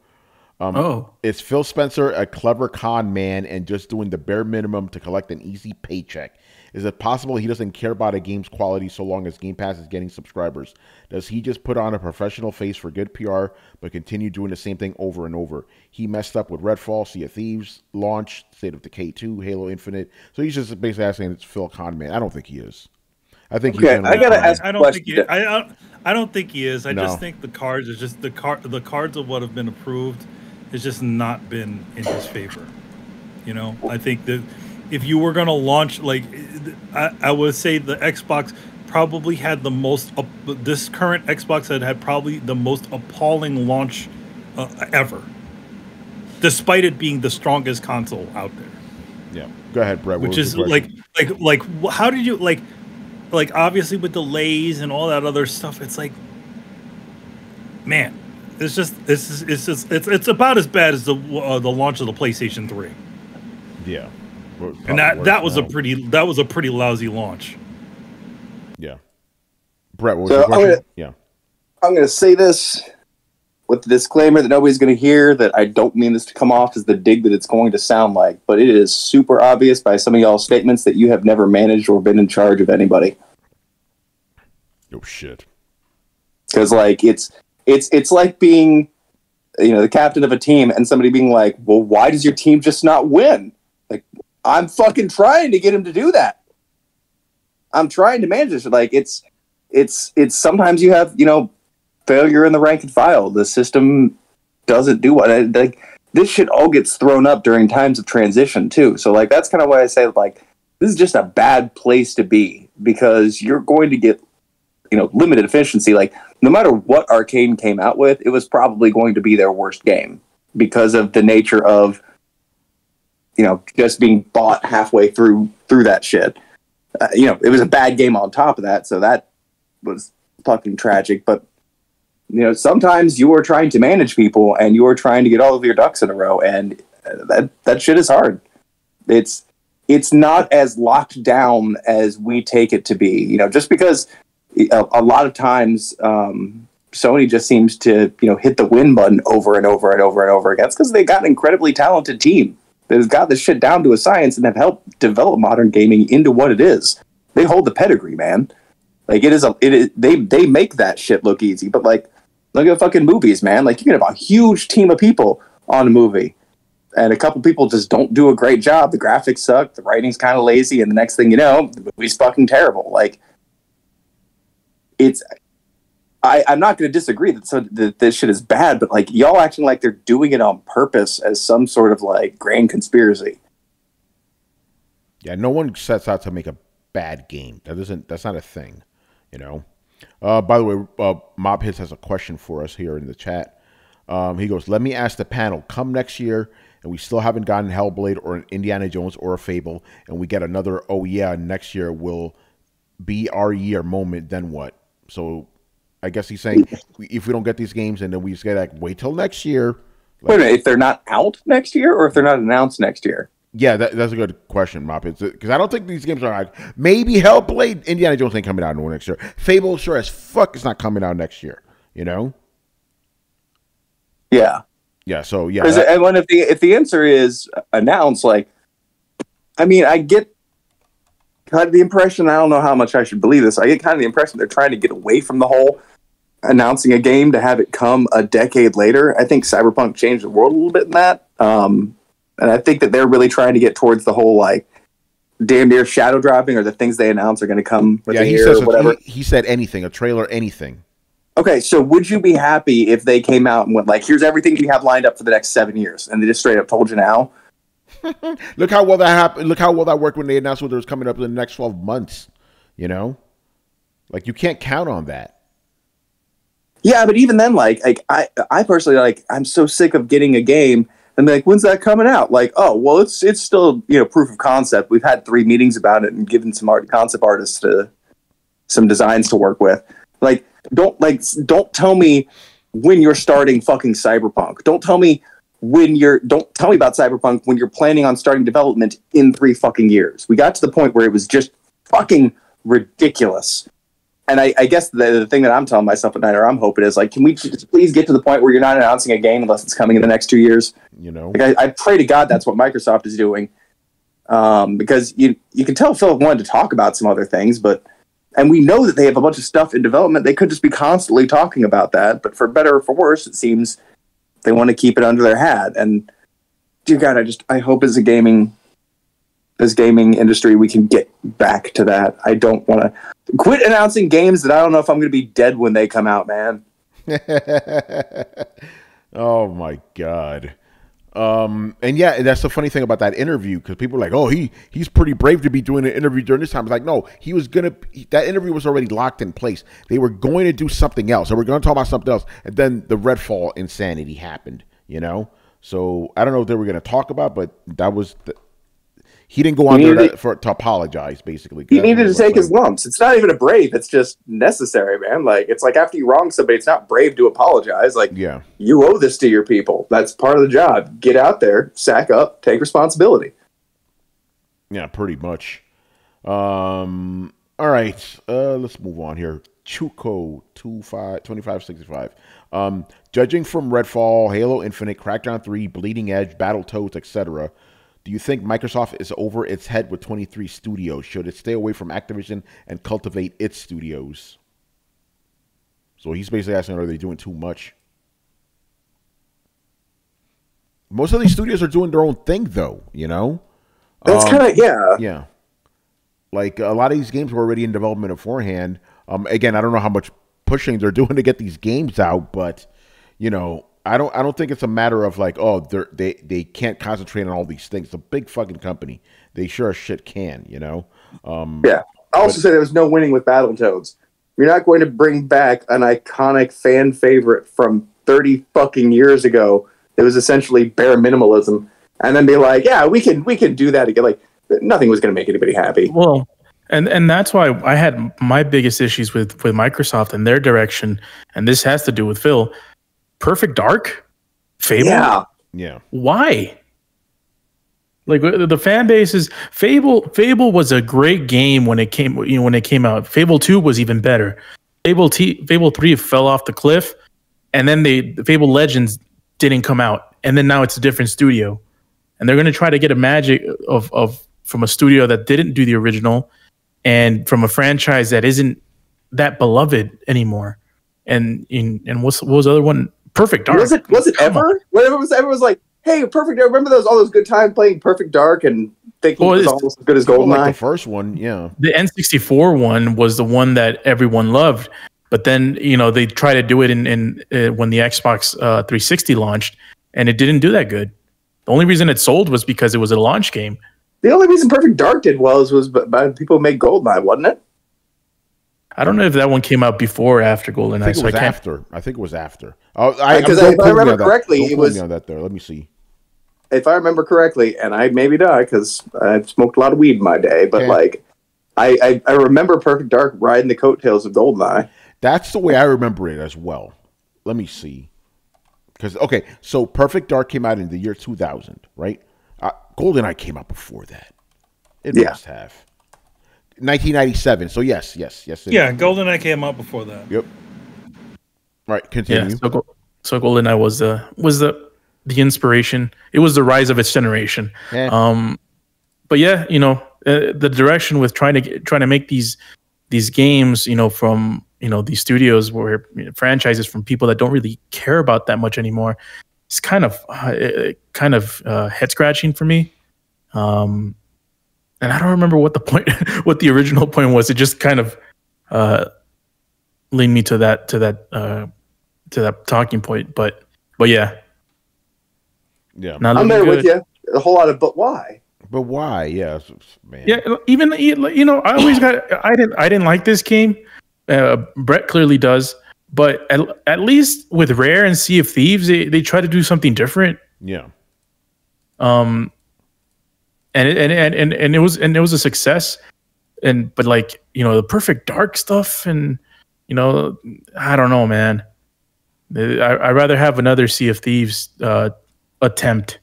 Is Phil Spencer a clever con man and just doing the bare minimum to collect an easy paycheck? Is it possible he doesn't care about a game's quality so long as Game Pass is getting subscribers? Does he just put on a professional face for good PR but continue doing the same thing over and over? He messed up with Redfall, Sea of Thieves, launch, State of Decay 2, Halo Infinite. So he's just basically asking it's Phil con man. I don't think he is. I think he's I gotta ask. I don't think he. I don't think he is. I No. just think the cards are just the cards of what have been approved has just not been in his favor. You know, I think that if you were going to launch, like, I would say the Xbox probably had the most. This current Xbox had probably the most appalling launch ever, despite it being the strongest console out there. Yeah, go ahead, Brett. Which is like how did you like obviously with delays and all that other stuff, it's like, man, it's about as bad as the launch of the PlayStation 3. Yeah, and that was a pretty lousy launch. Yeah, Brett, what was your question? I'm gonna say this with the disclaimer that nobody's gonna hear, that I don't mean this to come off as the dig that it's going to sound like, but it is super obvious by some of y'all's statements that you have never managed or been in charge of anybody. Oh shit! Because like it's like being, the captain of a team and somebody being like, well, why does your team just not win? Like, I'm fucking trying to get him to do that. I'm trying to manage this. Like, it's sometimes you have, failure in the rank and file. The system doesn't do what, like, this shit all gets thrown up during times of transition too. So like, that's kind of why I say, like, this is just a bad place to be, because you're going to get, limited efficiency. Like, no matter what Arcane came out with, it was probably going to be their worst game because of the nature of, just being bought halfway through that shit. It was a bad game on top of that, so that was fucking tragic. But, sometimes you are trying to manage people and you are trying to get all of your ducks in a row, and that shit is hard. It's not as locked down as we take it to be, just because a lot of times Sony just seems to, hit the win button over and over and over and over again. It's because they got an incredibly talented team that has got this shit down to a science and have helped develop modern gaming into what it is. They hold the pedigree, man. Like, they make that shit look easy, but like, look at fucking movies, man. Like, you can have a huge team of people on a movie, and a couple people just don't do a great job. The graphics suck, the writing's kind of lazy, and the next thing you know, the movie's fucking terrible. Like, I'm not going to disagree that this shit is bad, but like, y'all acting like they're doing it on purpose as some sort of like grand conspiracy. Yeah, no one sets out to make a bad game. That's not a thing, By the way, Mob Hits has a question for us here in the chat. He goes, let me ask the panel, come next year and we still haven't gotten Hellblade or an Indiana Jones or a Fable, and we get another, oh yeah, next year will be our year moment, then what? So I guess he's saying if we don't get these games and then we just get like, wait till next year. Like, wait a minute, if they're not out next year or if they're not announced next year? Yeah, that's a good question, Mop. Because I don't think these games are like, maybe Hellblade, Indiana Jones ain't coming out next year. Fable, sure as fuck, is not coming out next year. Yeah. Yeah. So yeah. And when if the answer is announced, like, I mean, I get kind of the impression. I don't know how much I should believe this. I get kind of the impression they're trying to get away from the whole announcing a game to have it come a decade later. I think Cyberpunk changed the world a little bit in that. And I think that they're really trying to get towards the whole, like, damn near shadow dropping, or the things they announce are going to come within a year or whatever. He said anything, a trailer, anything. Okay, so would you be happy if they came out and went like, here's everything we have lined up for the next 7 years, and they just straight up told you now? Look how well that happened. Look how well that worked when they announced what was coming up in the next 12 months. You know, like you can't count on that. Yeah, but even then, like I personally, like, I'm so sick of getting a game and be like, when's that coming out? Like, oh, well, it's still, you know, proof of concept. We've had 3 meetings about it and given some concept artists some designs to work with. Like, don't tell me when you're starting fucking Cyberpunk. Don't tell me about Cyberpunk when you're planning on starting development in 3 fucking years. We got to the point where it was just fucking ridiculous. And I guess the thing that I'm telling myself at night, or I'm hoping, is like, can we just please get to the point where you're not announcing a game unless it's coming in the next 2 years? You know, like, I pray to God that's what Microsoft is doing, because you can tell Phil wanted to talk about some other things, and we know that they have a bunch of stuff in development. They could just be constantly talking about that, but for better or for worse, it seems they want to keep it under their hat. And dear God, I hope as gaming industry we can get back to that. I don't want to quit announcing games that I don't know if I'm going to be dead when they come out, man. Oh my God. And yeah, that's the funny thing about that interview, because people are like, oh, he's pretty brave to be doing an interview during this time. It's like, no, that interview was already locked in place. They were going to do something else. They were going to talk about something else. And then the Redfall insanity happened, you know? So I don't know what they were going to talk about, but that was he didn't go on there to apologize, basically. He needed to take his lumps. It's not even a brave. It's just necessary, man. Like, it's like after you wrong somebody, it's not brave to apologize. Like, yeah, you owe this to your people. That's part of the job. Get out there, sack up, take responsibility. Yeah, pretty much. All right, let's move on here. Chuko 2565. Judging from Redfall, Halo Infinite, Crackdown 3, Bleeding Edge, Battletoads, etc., do you think Microsoft is over its head with 23 studios? Should it stay away from Activision and cultivate its studios? So he's basically asking, are they doing too much? Most of these studios are doing their own thing, though, you know? That's kind of, yeah. Yeah. Like, a lot of these games were already in development beforehand. Again, I don't know how much pushing they're doing to get these games out, but, you know, I don't think it's a matter of like, oh, they can't concentrate on all these things. It's a big fucking company. They sure as shit can, you know? Yeah. I also say there was no winning with Battletoads. You're not going to bring back an iconic fan favorite from 30 fucking years ago. It was essentially bare minimalism. And then be like, yeah, we can do that again. Like, nothing was going to make anybody happy. Well, and that's why I had my biggest issues with Microsoft and their direction. And this has to do with Phil. Perfect Dark? Fable? Yeah. Why? Like, the fan base is Fable was a great game when it came out. Fable 2 was even better. Fable 3 fell off the cliff, and then Fable Legends didn't come out, and then now it's a different studio. And they're going to try to get a magic from a studio that didn't do the original and from a franchise that isn't that beloved anymore. And what was the other one? Perfect Dark. Was it ever? Whenever it was like, hey, Perfect Dark. Remember all those good times playing Perfect Dark and thinking it was almost as good as GoldenEye? Like the first one, yeah. The N64 one was the one that everyone loved, but then, you know, they tried to do it in when the Xbox 360 launched, and it didn't do that good. The only reason it sold was because it was a launch game. The only reason Perfect Dark did well was by people who made GoldenEye, wasn't it? I don't know if that one came out before or after GoldenEye. I think it was after. Because if I remember correctly, it was on that there. Let me see. If I remember correctly, and I maybe die because I smoked a lot of weed in my day, but like I remember Perfect Dark riding the coattails of GoldenEye. That's the way I remember it as well. Let me see. Because so Perfect Dark came out in the year 2000, right? GoldenEye came out before that. It must have. 1997. So yes. Yeah, GoldenEye came out before that. Yep. All right, continue. Yeah, so GoldenEye was the inspiration. It was the rise of its generation. Yeah. But yeah, you know, the direction with trying to make these games, you know, from, you know, these studios where, you know, franchises from people that don't really care about that much anymore. It's kind of head scratching for me. And I don't remember what the original point was. It just kind of lead me to that talking point. But yeah, Yeah. not I'm looking there good. with you. A whole lot of, but why? But why? Yeah, man. Yeah, even I always I didn't like this game. Brett clearly does, but at least with Rare and Sea of Thieves, they try to do something different. Yeah. And it was a success. But like, the Perfect Dark stuff, and I don't know, man. I'd rather have another Sea of Thieves attempt.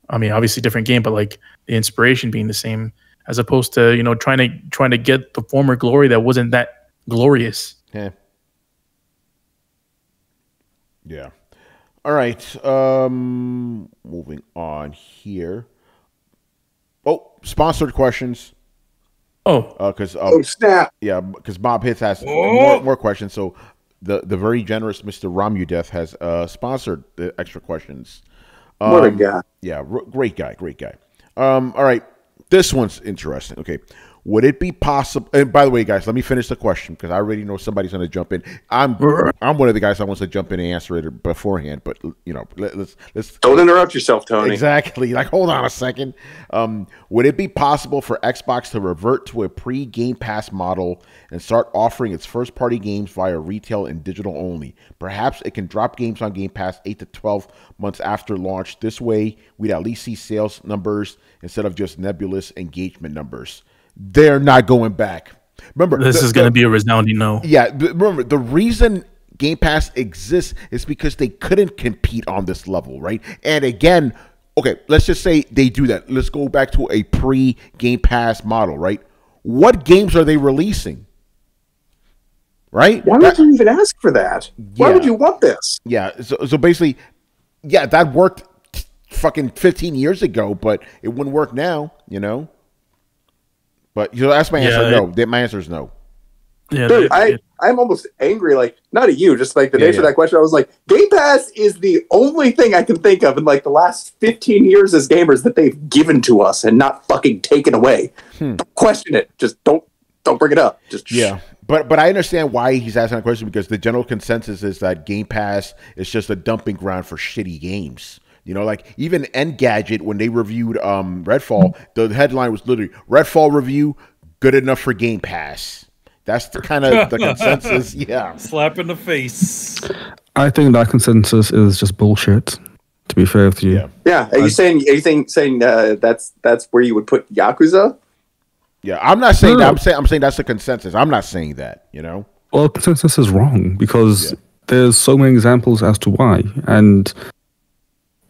I mean, obviously different game, but like the inspiration being the same, as opposed to trying to get the former glory that wasn't that glorious. Yeah. Yeah. All right. Moving on here. Oh, sponsored questions. Oh, Because Oh snap! yeah, because Bob Hits has more questions. So the very generous Mr. Ramudeth has sponsored the extra questions. What a guy! Yeah, great guy. All right, this one's interesting. Okay, would it be possible? And by the way, guys, let me finish the question because I already know somebody's going to jump in. I'm one of the guys that wants to jump in and answer it beforehand, but let's Don't interrupt yourself, Tony. Exactly. Like, hold on a second. Would it be possible for Xbox to revert to a pre-Game Pass model and start offering its first-party games via retail and digital only? Perhaps it can drop games on Game Pass 8 to 12 months after launch. This way, we'd at least see sales numbers instead of just nebulous engagement numbers. They're not going back. Remember, this is going to be a resounding no. Yeah, remember, the reason Game Pass exists is because they couldn't compete on this level, right? And again, okay, let's just say they do that. Let's go back to a pre-Game Pass model, right? What games are they releasing? Right? Why would you even ask for that? Why would you want this? Yeah, so basically, yeah, that worked fucking 15 years ago, but it wouldn't work now, But that's my answer. No, my answer is no. Yeah, dude, I'm almost angry. Like, not at you, just like the nature of that question. I was like, Game Pass is the only thing I can think of in like the last 15 years as gamers that they've given to us and not fucking taken away. Don't question it. Just don't bring it up. Just But I understand why he's asking that question, because the general consensus is that Game Pass is just a dumping ground for shitty games. Like even Engadget, when they reviewed Redfall, the headline was literally Redfall review, good enough for Game Pass. That's the kind of the consensus. Yeah. Slap in the face. I think that consensus is just bullshit, to be fair with you. Yeah. Are you saying that's where you would put Yakuza? Yeah, I'm not saying that. I'm saying that's the consensus. I'm not saying that, Well, consensus is wrong because there's so many examples as to why. And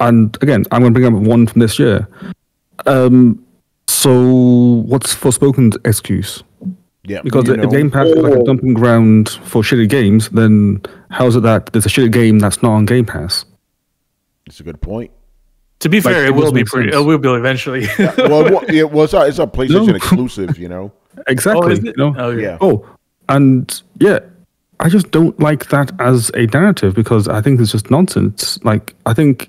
again, I'm going to bring up one from this year. So what's Forspoken's excuse? Yeah, because if Game Pass is like a dumping ground for shitty games, then how is it that there's a shitty game that's not on Game Pass? It's a good point. To be fair, it will be pretty. It will be eventually. It's a PlayStation exclusive, Exactly. And I just don't like that as a narrative because I think it's just nonsense. Like, I think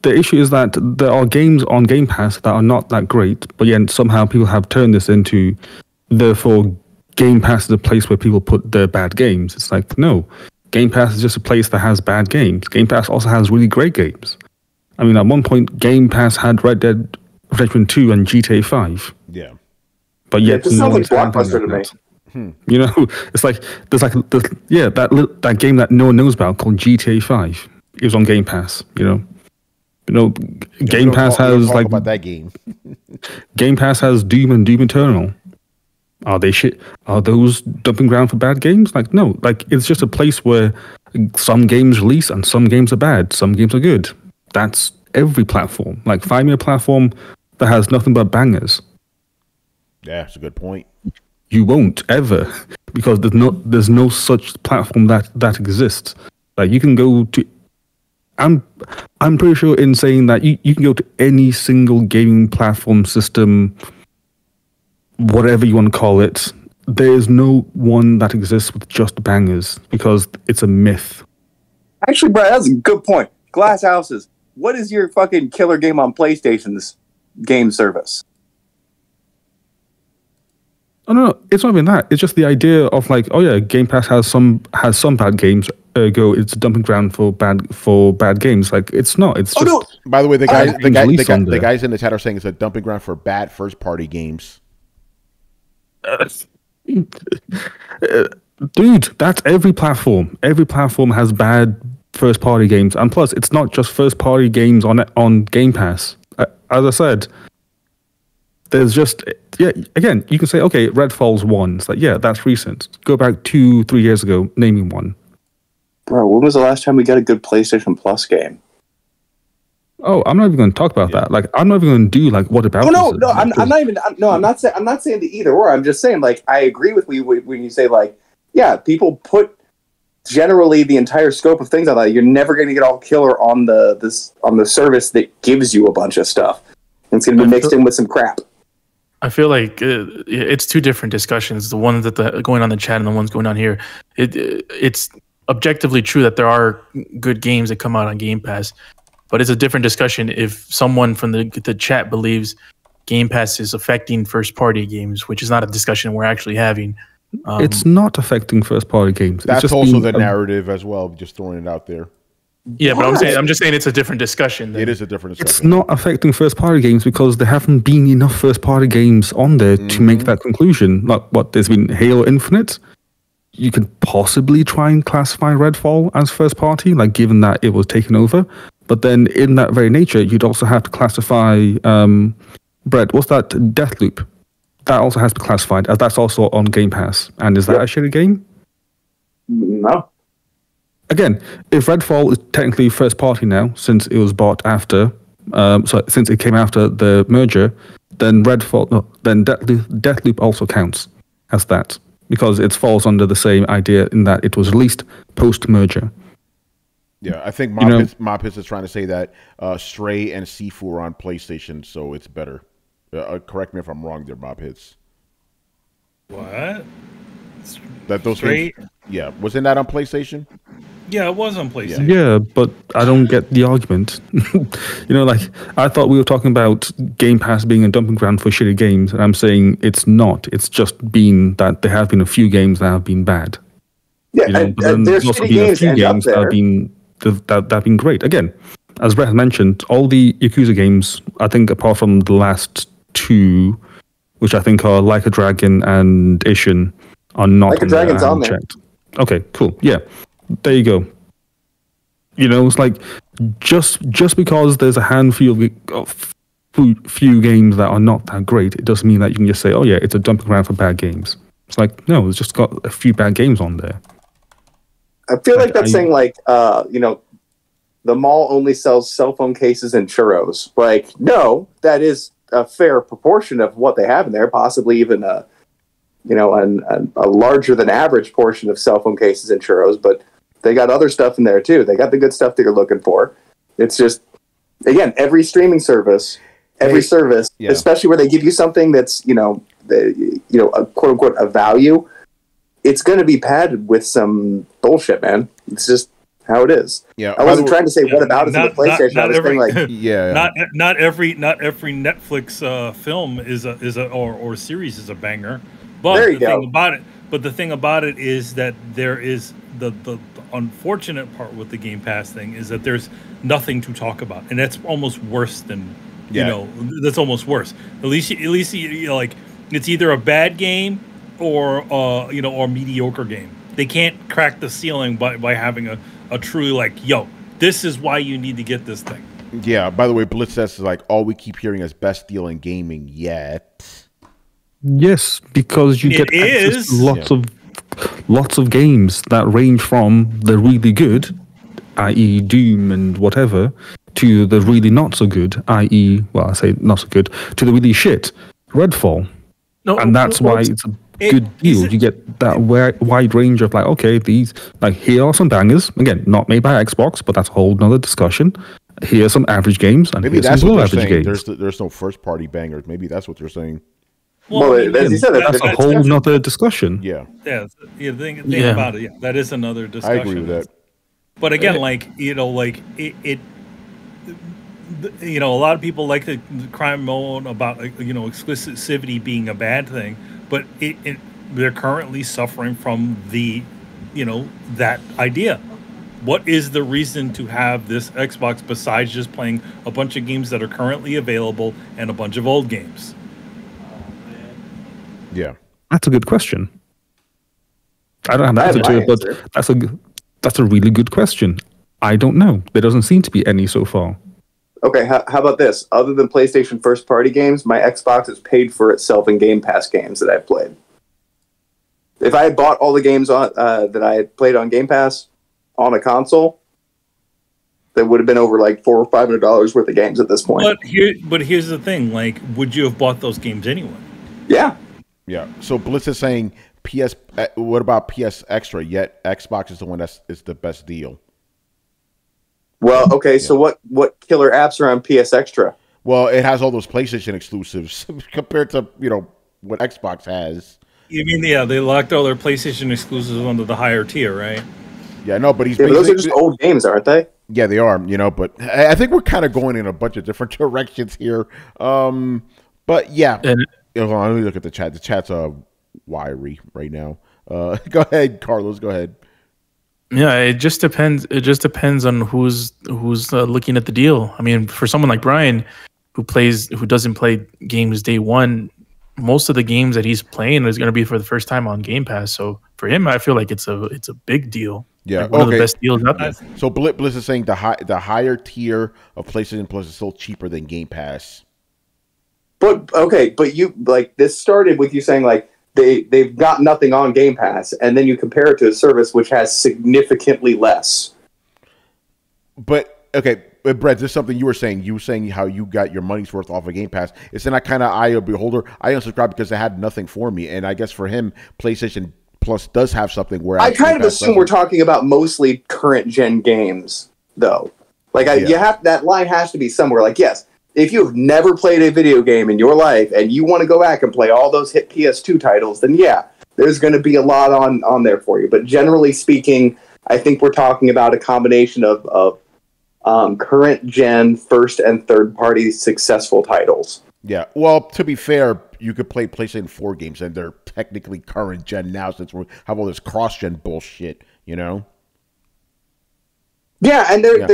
the issue is that there are games on Game Pass that are not that great, but yet somehow people have turned this into, therefore, Game Pass is a place where people put their bad games. It's like, no, Game Pass is just a place that has bad games. Game Pass also has really great games. I mean, at one point, Game Pass had Red Dead Redemption 2 and GTA 5. Yeah. But yet, it sounds like Blockbuster to me. It's like that game that no one knows about called GTA 5. It was on Game Pass. Game Pass has like about that game. Game Pass has Doom and Doom Eternal. Are they shit? Are those dumping ground for bad games? Like, no. Like, it's just a place where some games release and some games are bad, some games are good. That's every platform. Like, find me a platform that has nothing but bangers. Yeah, that's a good point. You won't ever, because there's no such platform that exists. Like, you can go to. I'm pretty sure in saying that you can go to any single gaming platform system, whatever you want to call it. There's no one that exists with just bangers because it's a myth. Actually, Brad, that's a good point. Glass houses. What is your fucking killer game on PlayStation's game service? Oh no, it's not even that. It's just the idea of like, oh yeah, Game Pass has some bad games. Ergo, it's a dumping ground for bad games. Like it's not. It's just. no. By the way, the Everything's guys in the chat are saying it's a dumping ground for bad first party games. Dude, that's every platform. Every platform has bad first party games, and plus, it's not just first party games on Game Pass. As I said, there's just again, you can say, okay, Redfall's one. It's like, yeah, that's recent. Go back 2-3 years ago, naming one. Bro, when was the last time we got a good PlayStation Plus game? Oh, I'm not even going to talk about that. Like, I'm not even going to do like what about? Oh no, I'm not even. I'm not saying the either or. I'm just saying like I agree with you when you say like, yeah, people put generally the entire scope of things on that. You're never going to get all killer on the service that gives you a bunch of stuff. It's going to be mixed in with some crap. I feel like it's two different discussions. The one that going on in the chat and the ones going on here. It's objectively true that there are good games that come out on Game Pass, but it's a different discussion if someone from the chat believes Game Pass is affecting first party games, which is not a discussion we're actually having. It's not affecting first party games. That's just also the narrative as well. Just throwing it out there. Yeah, but I'm just saying it's a different discussion. It is a different discussion. It's not affecting first party games because there haven't been enough first party games on there to make that conclusion. Like what there's been Halo Infinite. You could possibly try and classify Redfall as first party, like given that it was taken over. But then in that very nature, you'd also have to classify Brett, what's that? Deathloop. That also has to be classified as that's also on Game Pass. And is that a shitty game? No. Again, if Redfall is technically first party now, since it was bought after, since it came after the merger, then Deathloop also counts as that because it falls under the same idea in that it was released post-merger. Yeah, I think Mopis is trying to say that Stray and Sifu are on PlayStation, so it's better. Correct me if I'm wrong there, Mopis. What? That those Stray? games, yeah, wasn't that on PlayStation? Yeah, it was on PlayStation. Yeah, but I don't get the argument. Like I thought we were talking about Game Pass being a dumping ground for shitty games, and I'm saying it's not. It's just been that there have been a few games that have been bad. Yeah, but then there's also been a few games that have been great. Again, as Brett mentioned, all the Yakuza games, I think apart from the last two, which I think are Like a Dragon and Ishin, are not Like a Dragon's on there. Okay, cool. Yeah. There you go. It's like just because there's a handful of few games that are not that great, it doesn't mean that you can just say, oh yeah, it's a dumping ground for bad games. It's like, no, it's just got a few bad games on there. I feel like that's saying like, the mall only sells cell phone cases and churros. Like, no, that is a fair proportion of what they have in there, possibly even a larger than average portion of cell phone cases and churros, but they got other stuff in there too. They got the good stuff that you're looking for. It's just, again, every streaming service, especially where they give you something that's, a quote unquote a value, it's going to be padded with some bullshit, man. It's just how it is. Yeah, I wasn't trying to say what about it in the PlayStation. I was saying like, not every Netflix film is or series is a banger. But there you the go. thing about it is that there is the unfortunate part with the Game Pass thing is that there's nothing to talk about, and that's almost worse than that's almost worse. At least like it's either a bad game or or mediocre game. They can't crack the ceiling by having a truly like, yo, this is why you need to get this thing. Yeah. By the way, Blitz says is like all we keep hearing is best deal in gaming yet. Yes, because you get access to lots of games that range from the really good, i.e. Doom and whatever, to the really not so good, i.e. well, I say not so good, to the really shit, Redfall. And that's why it's a good deal. You get that wide range of like, okay, these, like, here are some bangers. Again, not made by Xbox, but that's a whole nother discussion. Here are some average games, and maybe here's that's some what below they're average saying. games. There's no first party bangers. Maybe that's what they're saying. Well, as you said, that's a whole nother discussion. Yeah. Yeah. The thing about it, that is another discussion. I agree with that. But again, a lot of people like the crime mode about exclusivity being a bad thing. but they're currently suffering from the, that idea. What is the reason to have this Xbox besides just playing a bunch of games that are currently available and a bunch of old games? Yeah, that's a good question. I don't have an answer to it, but that's a really good question. I don't know. There doesn't seem to be any so far. Okay, how about this? Other than PlayStation first-party games, my Xbox has paid for itself in Game Pass games that I've played. If I had bought all the games on that I had played on Game Pass on a console, that would have been over like $400 or $500 worth of games at this point. But here's the thing: like, would you have bought those games anyway? Yeah. Yeah. So Blitz is saying PS. What about PS Extra? Yet Xbox is the one is the best deal. Well, okay. So what killer apps are on PS Extra? Well, it has all those PlayStation exclusives compared to what Xbox has. You mean they locked all their PlayStation exclusives onto the higher tier, right? Yeah, no, but those are just old games, aren't they? Yeah, they are. But I think we're kind of going in a bunch of different directions here. But yeah, let me look at the chat. The chat's wiry right now. Go ahead, Carlos. Go ahead. Yeah, it just depends. It just depends on who's looking at the deal. I mean, for someone like Brian, who doesn't play games day one, most of the games that he's playing is going to be for the first time on Game Pass. So for him, I feel like it's a big deal. Yeah, like one of the best deals out there. So Bliss is saying the higher tier of PlayStation Plus is still cheaper than Game Pass. But you this started with you saying like they've got nothing on Game Pass, and then you compare it to a service which has significantly less. But okay, Brett, this is something you were saying. You were saying how you got your money's worth off of Game Pass. Isn't that kind of eye of beholder? I unsubscribed because it had nothing for me, and I guess for him, PlayStation Plus does have something where I kind of assume we're talking about mostly current gen games, though. Like you have that line has to be somewhere. Like yes. If you've never played a video game in your life and you want to go back and play all those hit PS2 titles, then yeah, there's going to be a lot on there for you. But generally speaking, I think we're talking about a combination of current gen, first and third party successful titles. Yeah. Well, to be fair, you could play PlayStation 4 games and they're technically current gen now since we have all this cross gen bullshit, Yeah, and there is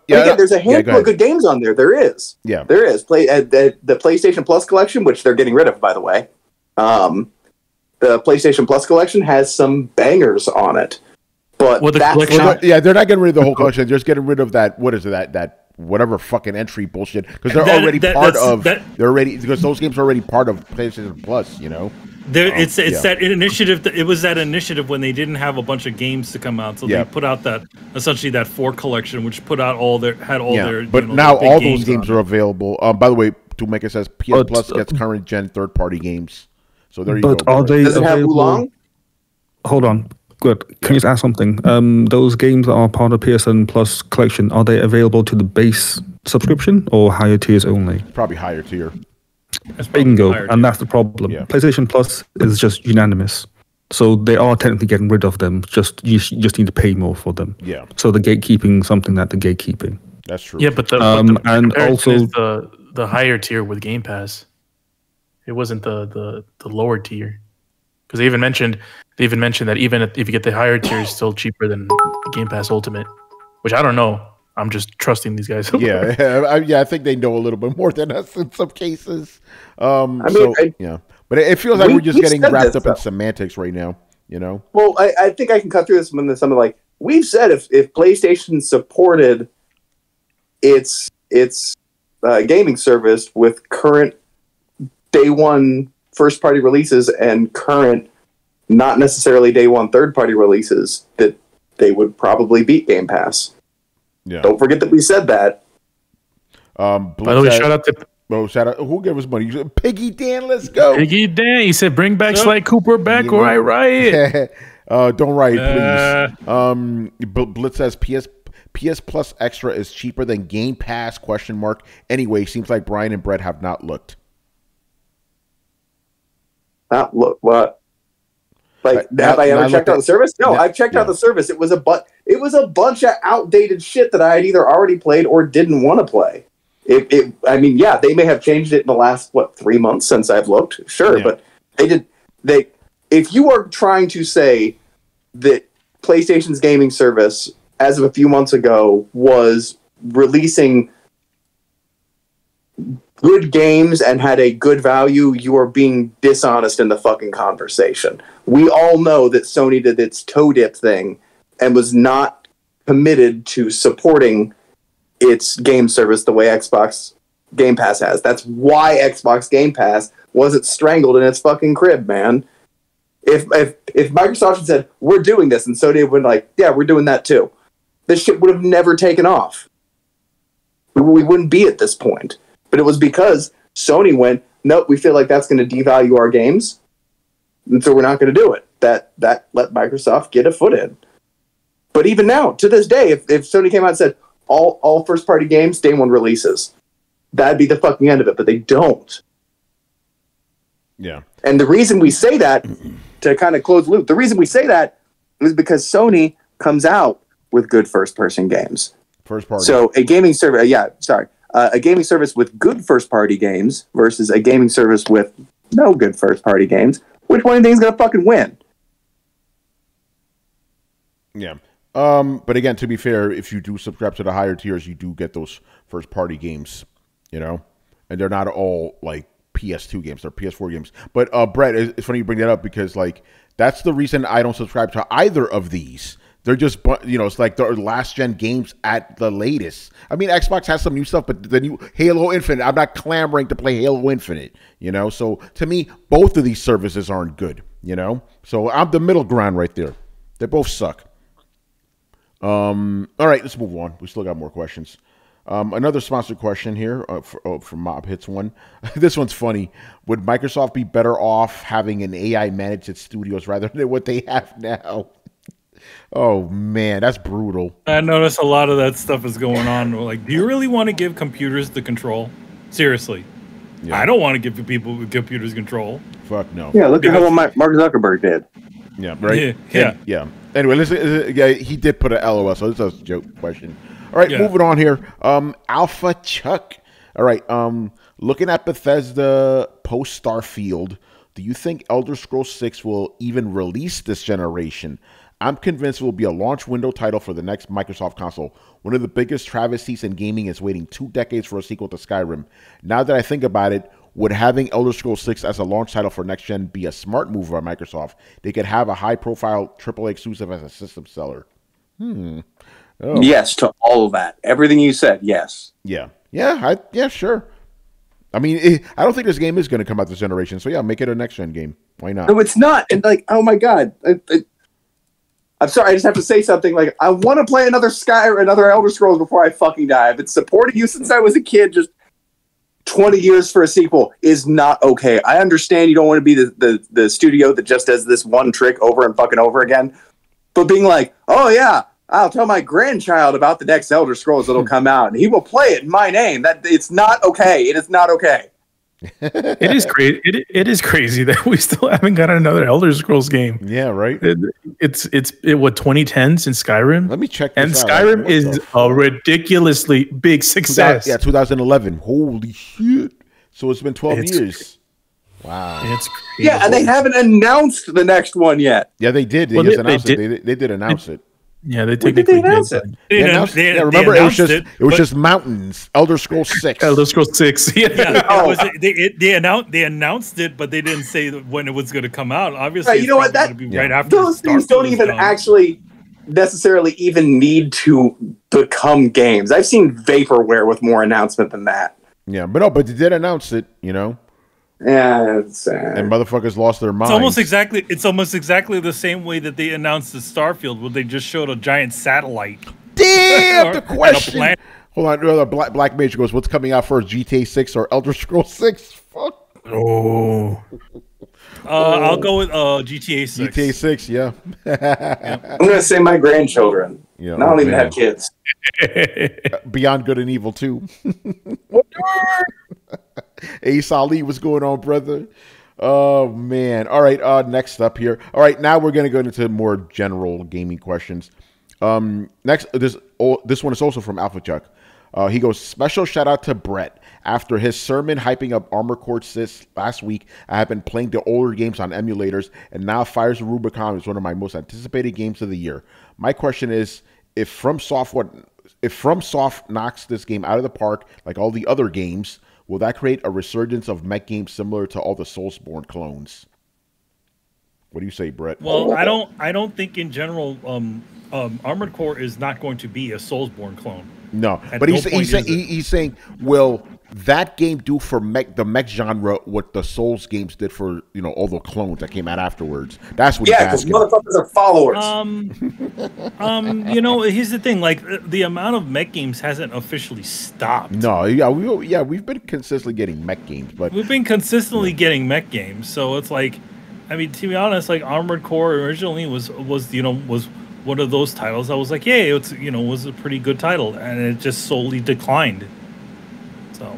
there's a handful of good games on there. There is. Yeah. There is. The PlayStation Plus collection, which they're getting rid of, by the way. The PlayStation Plus collection has some bangers on it. But they're not getting rid of the whole collection. They're just getting rid of that. What is it? That whatever fucking entry bullshit because because those games are already part of PlayStation Plus. It's that initiative. It was that initiative when they didn't have a bunch of games to come out, so they put out essentially that 4 collection, which put out all their. But now all those games are available. By the way, to make it says PS Plus gets current gen third party games. So there you go. But are they Does it have Wulong? Hold on. Good. Can you just ask something? Those games that are part of PSN Plus collection, are they available to the base subscription or higher tiers only? Probably higher tier. Bingo, and that's the problem. Yeah. PlayStation Plus is just unanimous, so they are technically getting rid of them. You just need to pay more for them. Yeah. So the gatekeeping something that the gatekeeping. That's true. Yeah, but and also is the higher tier with Game Pass. It wasn't the lower tier because they even mentioned that even if you get the higher tier, it's still cheaper than Game Pass Ultimate, which I don't know. I'm just trusting these guys. I think they know a little bit more than us in some cases. But it feels like we're just getting wrapped up in semantics right now. Well, I think I can cut through this when there's something like we've said if PlayStation supported its gaming service with current day one first party releases and current not necessarily day one third party releases, that they would probably beat Game Pass. Yeah. Don't forget that we said that. By the way, shout out to who gave us money? Piggy Dan, let's go. Piggy Dan, he said, "Bring back Sly Cooper back, or I riot." Don't riot, please. Blitz says PS Plus Extra is cheaper than Game Pass? ? Anyway, seems like Brian and Brett have not looked. Not look what? Like, have I ever checked out the service? No, I've checked out the service. It was a bunch of outdated shit that I had either already played or didn't want to play. They may have changed it in the last 3 months since I've looked. Sure, but If you are trying to say that PlayStation's gaming service, as of a few months ago, was releasing good games and had a good value, you are being dishonest in the fucking conversation. We all know that Sony did its toe dip thing and was not committed to supporting its game service the way Xbox Game Pass has. That's why Xbox Game Pass wasn't strangled in its fucking crib, man. If Microsoft had said, we're doing this, and Sony would been like, yeah, we're doing that too, this shit would have never taken off. We wouldn't be at this point. But it was because Sony went, nope, we feel like that's going to devalue our games, and so we're not going to do it. That let Microsoft get a foot in. But even now, to this day, if Sony came out and said, all first-party games, day one releases, that'd be the fucking end of it, but they don't. Yeah. And the reason we say that, to kind of close the loop, the reason we say that is because Sony comes out with good first-person games. First party. So a gaming service, a gaming service with good first-party games versus a gaming service with no good first-party games, which one of these is going to fucking win? Yeah. But again, to be fair, if you do subscribe to the higher tiers, you do get those first-party games, you know? And they're not all, like, PS2 games. They're PS4 games. But, Brett, it's funny you bring that up because, like, that's the reason I don't subscribe to either of these. They're just, you know, it's like the last-gen games at the latest. I mean, Xbox has some new stuff, but the new Halo Infinite, I'm not clamoring to play Halo Infinite, you know? So, to me, both of these services aren't good, you know? So, I'm the middle ground right there. They both suck. All right, let's move on. We still got more questions. Another sponsored question here from Mob Hits One. This one's funny. Would Microsoft be better off having an AI manage its studios rather than what they have now? Oh, man, that's brutal. I notice a lot of that stuff is going on. Like, do you really want to give computers the control? Seriously. Yeah. I don't want to give people with computers control. Fuck no. Yeah, look at how Mark Zuckerberg did. Yeah, right? Yeah. Anyway, he did put an LOL, so this is a joke question. All right, moving on here. Alpha Chuck. All right, looking at Bethesda post Starfield, do you think Elder Scrolls 6 will even release this generation? I'm convinced it will be a launch window title for the next Microsoft console. One of the biggest travesties in gaming is waiting 2 decades for a sequel to Skyrim. Now that I think about it, would having Elder Scrolls 6 as a launch title for next gen be a smart move by Microsoft? They could have a high-profile AAA exclusive as a system seller. Oh. Yes to all of that. Everything you said, yes. Yeah, sure. I mean, I don't think this game is going to come out this generation, so yeah, make it a next gen game. Why not? No, it's not. And like, oh my god, I'm sorry, I just have to say something. Like, I want to play another Elder Scrolls before I fucking die. I've been supporting you since I was a kid. Just 20 years for a sequel is not okay. I understand you don't want to be the studio that just does this one trick over and fucking over again, but being like, oh yeah, I'll tell my grandchild about the next Elder Scrolls that'll come out, and he will play it in my name. It's not okay. It is not okay. It is crazy. It is crazy that we still haven't got another Elder Scrolls game. Yeah, right. It's what 2010 since Skyrim. Let me check. And Skyrim is a ridiculously big success. 2011. Holy shit! So it's been 12 years. Wow. It's crazy. Yeah, and they haven't announced the next one yet. Yeah, they did. They did announce it. Yeah, they technically did. Remember, it was just mountains. Elder Scrolls 6. Elder Scrolls 6. They announced it, but they didn't say when it was going to come out. Obviously, right, you know what? Right after those things don't even actually necessarily even need to become games. I've seen vaporware with more announcement than that. Yeah, but they did announce it. You know. Yeah, it's sad. And motherfuckers lost their minds. It's almost exactly the same way that they announced the Starfield, where they just showed a giant satellite. Damn, the question. Hold on, Black Mage goes, what's coming out first, GTA 6 or Elder Scrolls 6? Fuck. Oh. I'll go with GTA 6. GTA 6, yeah. I'm going to say my grandchildren. Yeah, I don't even have kids. Beyond Good and Evil, too. Ace Ali, what's going on, brother? Oh, man. All right, next up here. All right, now we're going to go into more general gaming questions. Next, this one is also from Alpha Chuck. He goes, special shout out to Brett. After his sermon hyping up Armored Core 6 last week, I have been playing the older games on emulators, and now Fires of Rubicon is one of my most anticipated games of the year. My question is, if FromSoft knocks this game out of the park like all the other games, will that create a resurgence of mech games similar to all the Soulsborne clones? What do you say, Brett? Well, I don't think in general Armored Core is not going to be a Soulsborne clone. No, but he's saying, will that game do for the mech genre what the Souls games did for all the clones that came out afterwards? That's what. Yeah, because motherfuckers are followers. Here's the thing: like the amount of mech games hasn't officially stopped. No, we've been consistently getting mech games, but we've been consistently getting mech games. So it's like, I mean, to be honest, like Armored Core originally was one of those titles. I was like, yeah, it's was a pretty good title, and it just slowly declined. So,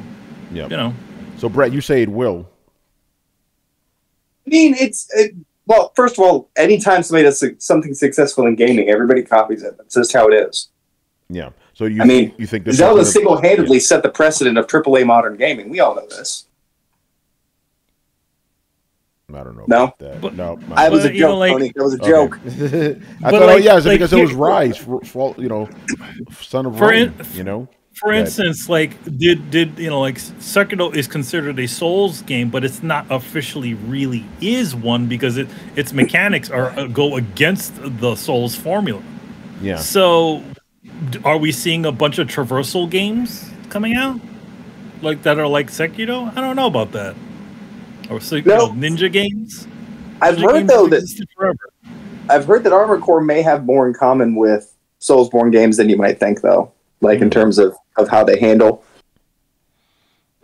yeah, So, Brett, you say it will. I mean, well, first of all, anytime somebody does something successful in gaming, everybody copies it. That's just how it is. Yeah. So you think this Zelda single-handedly set the precedent of AAA modern gaming? We all know this. I don't know. No, about that. No. I was a joke, Tony. That was a joke. I thought, because it was Rise, son of Rome, For instance, like did Sekiro is considered a Souls game, but it's not officially really is one because its mechanics go against the Souls formula. Yeah. So, are we seeing a bunch of traversal games coming out like that are like Sekiro? I don't know about that. Or ninja games. I've heard that Armored Core may have more in common with Soulsborne games than you might think, though. Like in terms of how they handle.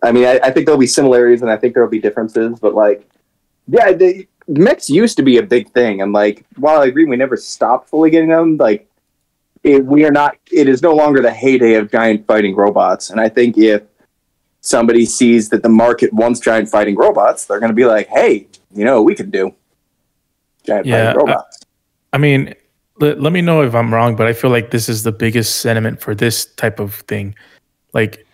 I mean, I think there'll be similarities and I think there'll be differences, but mechs used to be a big thing, and while I agree we never stopped fully getting them, it is no longer the heyday of giant fighting robots. And I think if somebody sees that the market wants giant fighting robots, they're going to be like, hey, we can do giant fighting robots. I mean, let me know if I'm wrong, but I feel like this is the biggest sentiment for this type of thing. Like,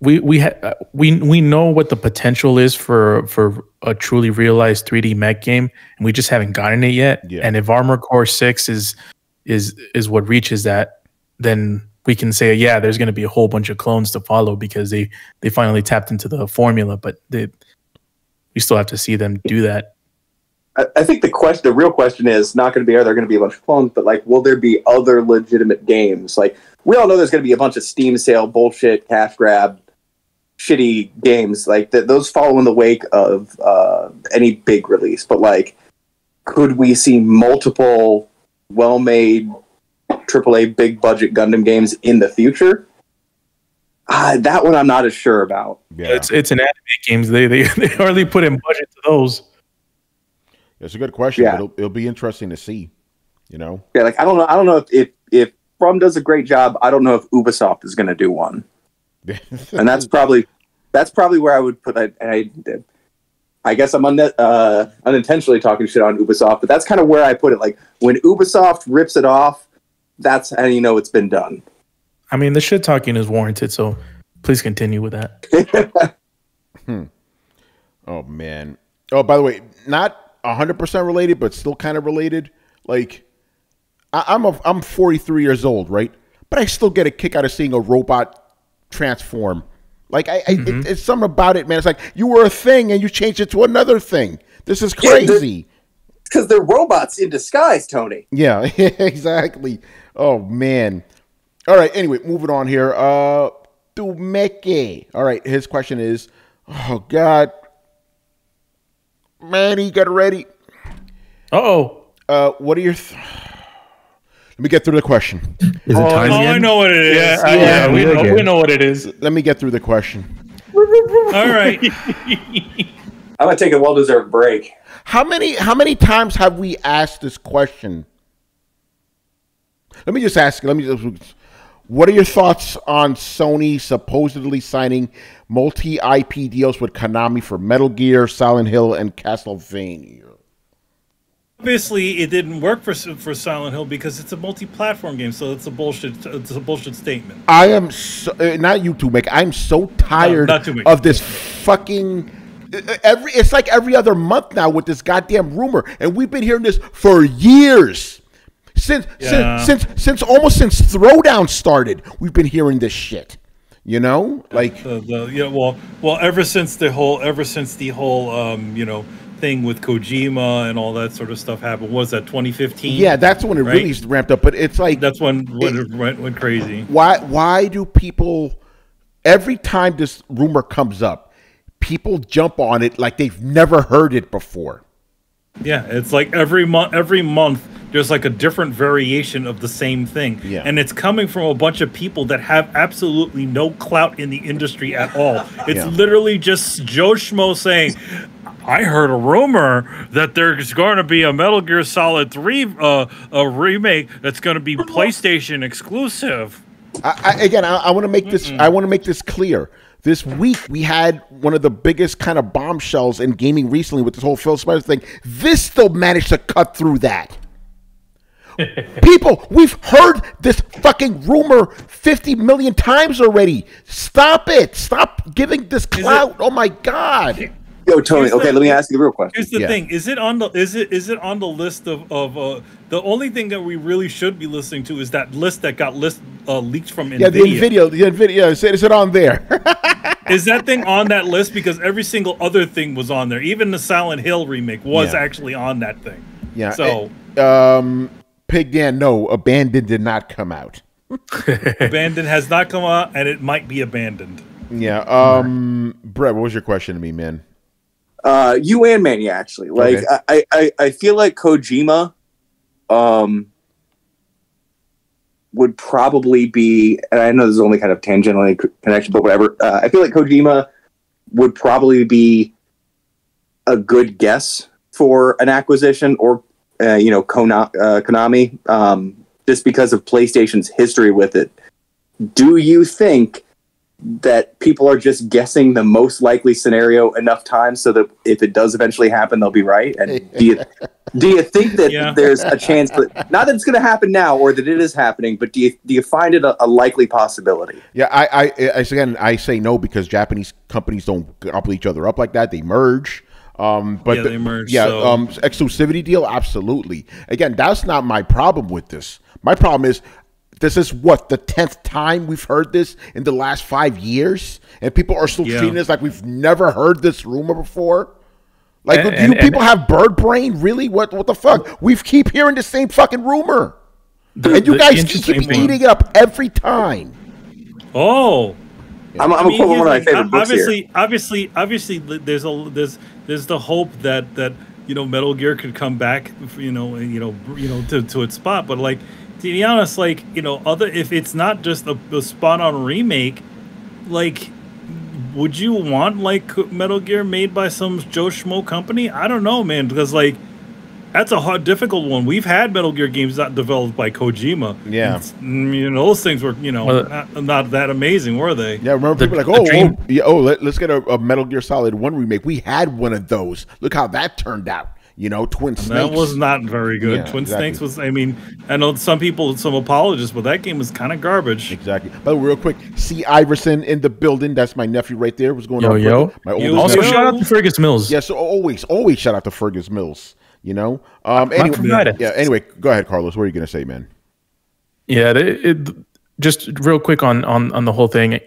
we know what the potential is for a truly realized 3D mech game, and we just haven't gotten it yet. Yeah. And if Armored Core 6 is what reaches that, then we can say, yeah, there's going to be a whole bunch of clones to follow because they finally tapped into the formula, but we still have to see them do that. I think the real question is not going to be, are there going to be a bunch of clones, but will there be other legitimate games? We all know there's going to be a bunch of Steam sale bullshit, cash grab, shitty games. Those follow in the wake of any big release. But could we see multiple well-made AAA big budget Gundam games in the future? That one I'm not as sure about. Yeah. It's an anime games. They hardly put in budget to those. It's a good question, but it'll be interesting to see. Yeah, I don't know if From does a great job. I don't know if Ubisoft is going to do one. And that's probably where I would put that. I guess I'm unintentionally talking shit on Ubisoft, but that's kind of where I put it. When Ubisoft rips it off, that's how it's been done. I mean, the shit talking is warranted, so please continue with that. Oh, man. Oh, by the way, not 100% related, but still kind of related. I'm 43 years old, right? But I still get a kick out of seeing a robot transform. It's something about it, man. It's like you were a thing and you changed it to another thing. This is crazy. Because they're robots in disguise, Tony. Yeah, exactly. Oh, man. All right, anyway, moving on here. Dumeke. All right, his question is, oh, God. Manny, get ready. Uh-oh. What are your... Let me get through the question. Is it time again? I know what it is. Yeah, we know what it is. Let me get through the question. All right. I'm going to take a well-deserved break. How many times have we asked this question? Let me just ask. What are your thoughts on Sony supposedly signing multi-IP deals with Konami for Metal Gear, Silent Hill, and Castlevania? obviously it didn't work for Silent Hill because it's a multi-platform game, so it's a bullshit statement. I am so, not you two, Mick. I'm so tired of this fucking it's like every other month now with this goddamn rumor, and we've been hearing this for years. Since almost since Throwdown started, we've been hearing this shit. You know, like ever since the whole thing with Kojima and all that sort of stuff happened. What was that 2015? Yeah, that's when it really ramped up. But it's like that's when it went crazy. Why do people every time this rumor comes up, people jump on it like they've never heard it before? Yeah, it's like every month there's like a different variation of the same thing. Yeah. And it's coming from a bunch of people that have absolutely no clout in the industry at all. It's literally just Joe Schmo saying, I heard a rumor that there's going to be a Metal Gear Solid 3 a remake that's going to be PlayStation exclusive. I want to make this. I want to make this clear. This week we had one of the biggest kind of bombshells in gaming recently with this whole Phil Spencer thing. This still managed to cut through that. People, we've heard this fucking rumor 50 million times already. Stop it. Stop giving this clout. Oh my God. Yo, Tony. Okay, let me ask you the real question. Here's the thing: is it on the on the list of the only thing that we really should be listening to is that list that got leaked from NVIDIA. Yeah, the NVIDIA. Is it on there? Is that thing on that list? Because every single other thing was on there. Even the Silent Hill remake was actually on that thing. Yeah. So, Pig Dan, no, Abandoned did not come out. Abandoned has not come out, and it might be abandoned. Yeah. Brett, what was your question to me, man? You and Manny, actually. Like, okay. I feel like Kojima would probably be, and I know this is only kind of tangentially connection, but whatever. I feel like Kojima would probably be a good guess for an acquisition or, Konami, just because of PlayStation's history with it. Do you think that people are just guessing the most likely scenario enough times so that if it does eventually happen, they'll be right? And do you think that there's a chance that, not that it's going to happen now or that it is happening, but do you find it a likely possibility? Yeah, I say no because Japanese companies don't gobble each other up like that. They merge. They merge. Yeah, exclusivity deal, absolutely. Again, that's not my problem with this. My problem is, this is what, the 10th time we've heard this in the last 5 years, and people are still treating this like we've never heard this rumor before. Like, do you people have bird brain? Really? What the fuck? We keep hearing the same fucking rumor, and you guys keep eating it up every time. Oh, I'm one of my favorite books here. Obviously, there's the hope that Metal Gear could come back, to its spot, but like. To be honest, like, if it's not just a spot-on remake, like, would you want, like, Metal Gear made by some Joe Schmo company? I don't know, man, because, like, that's a hard, difficult one. We've had Metal Gear games not developed by Kojima. Yeah. Those things were, not that amazing, were they? Yeah, remember people like, let's get a Metal Gear Solid 1 remake. We had one of those. Look how that turned out. Twin Snakes. That was not very good. Yeah, Twin Snakes was, I know some apologists, but that game was kind of garbage. Exactly. But real quick, C. Iverson in the building. That's my nephew right there. What's going on? My oldest also, nephew. Shout out to Fergus Mills. Yeah, so always shout out to Fergus Mills. Anyway, go ahead, Carlos. What are you going to say, man? Yeah, just real quick on the whole thing.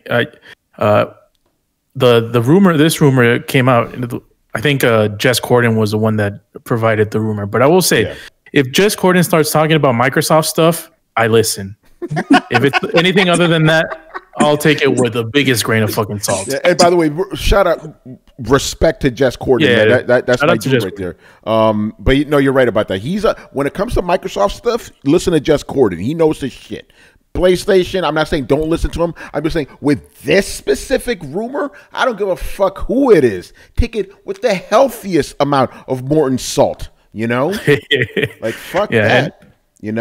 This rumor came out. I think Jess Corden was the one that provided the rumor. But I will say, if Jess Corden starts talking about Microsoft stuff, I listen. If it's anything other than that, I'll take it with the biggest grain of fucking salt. Yeah, and by the way, shout out, respect to Jess Corden. Yeah, that's my dude right there. But you're right about that. He's when it comes to Microsoft stuff, listen to Jess Corden. He knows his shit. PlayStation, I'm not saying don't listen to him. I'm just saying with this specific rumor, I don't give a fuck who it is. Take it with the healthiest amount of Morton salt, like fuck that. And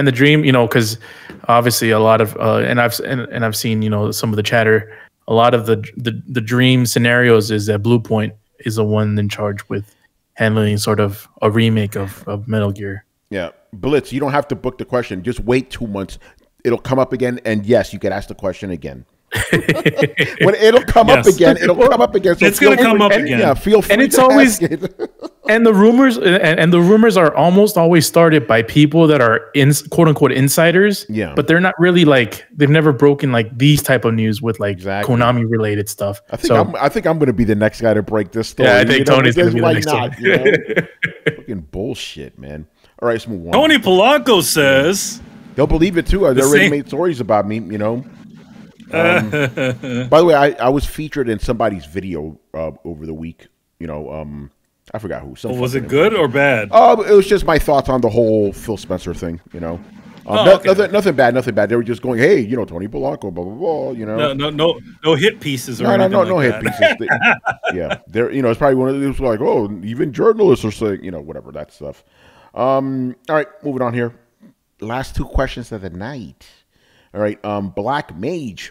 the dream, because obviously a lot of and I've seen some of the chatter. A lot of the dream scenarios is that Blue Point is the one in charge with handling sort of a remake of Metal Gear. Yeah, Blitz, you don't have to book the question. Just wait 2 months. It'll come up again, and yes, you can ask the question again. When it'll come up again, it'll come up again. So it's going to come up again. Yeah, feel free. And it's to always ask it. and the rumors are almost always started by people that are in quote unquote insiders. Yeah, but they're not really like they've never broken like these type of news with like Konami related stuff. I think I'm going to be the next guy to break this story. Yeah, I think Tony's going to be the next one. You know? Fucking bullshit, man. All right, let's move on. Tony Polanco says they'll believe it too. They already made stories about me, you know. By the way, I was featured in somebody's video over the week. You know, I forgot who. Was it good or bad? It was just my thoughts on the whole Phil Spencer thing. You know, nothing bad. They were just going, hey, you know, Tony Polanco, blah blah blah. You know, no hit pieces or no hit pieces. Yeah, there. You know, it's probably one of those like, oh, even journalists are saying, you know, whatever that stuff. All right, moving on here. Last 2 questions of the night. All right, Black Mage.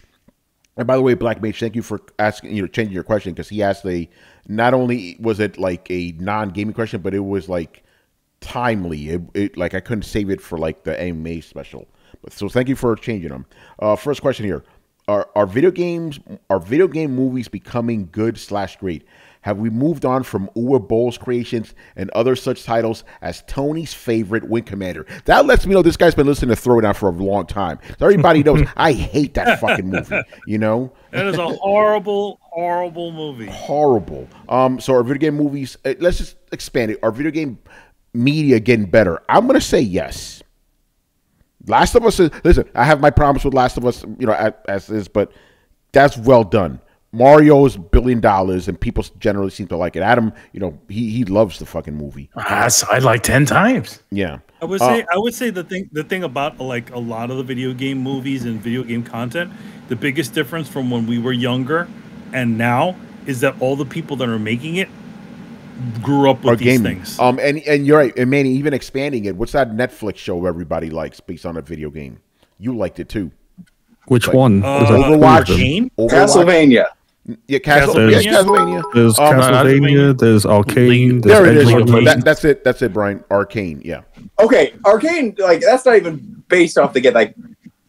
And by the way, Black Mage, thank you for asking, you know, changing your question, because he asked not only was it like a non-gaming question, but it was like timely. It like I couldn't save it for like the AMA special. So thank you for changing them. First question here: Are video game movies becoming good/great? Have we moved on from Uwe Boll's creations and other such titles as Tony's favorite Wing Commander? That lets me know this guy's been listening to Throwdown for a long time. So everybody knows I hate that fucking movie, you know? That is a horrible, horrible movie. Horrible. So are video game movies, let's just expand it. Are video game media getting better? I'm going to say yes. Last of Us is, listen, I have my problems with Last of Us, you know, as is, but that's well done. Mario's $1 billion, and people generally seem to like it. Adam, you know, he loves the fucking movie. I'd like 10 times. Yeah, I would say the thing about like a lot of the video game movies and video game content, the biggest difference from when we were younger and now is that all the people that are making it grew up with these things. And you're right, and Manny, even expanding it. What's that Netflix show everybody likes based on a video game? You liked it too. Which one? Overwatch. Castlevania. Yeah, Castlevania. There's Castlevania. There's Arcane. There it is. That's it, Brian. Arcane. Yeah. Okay, Arcane. Like that's not even based off the game. Like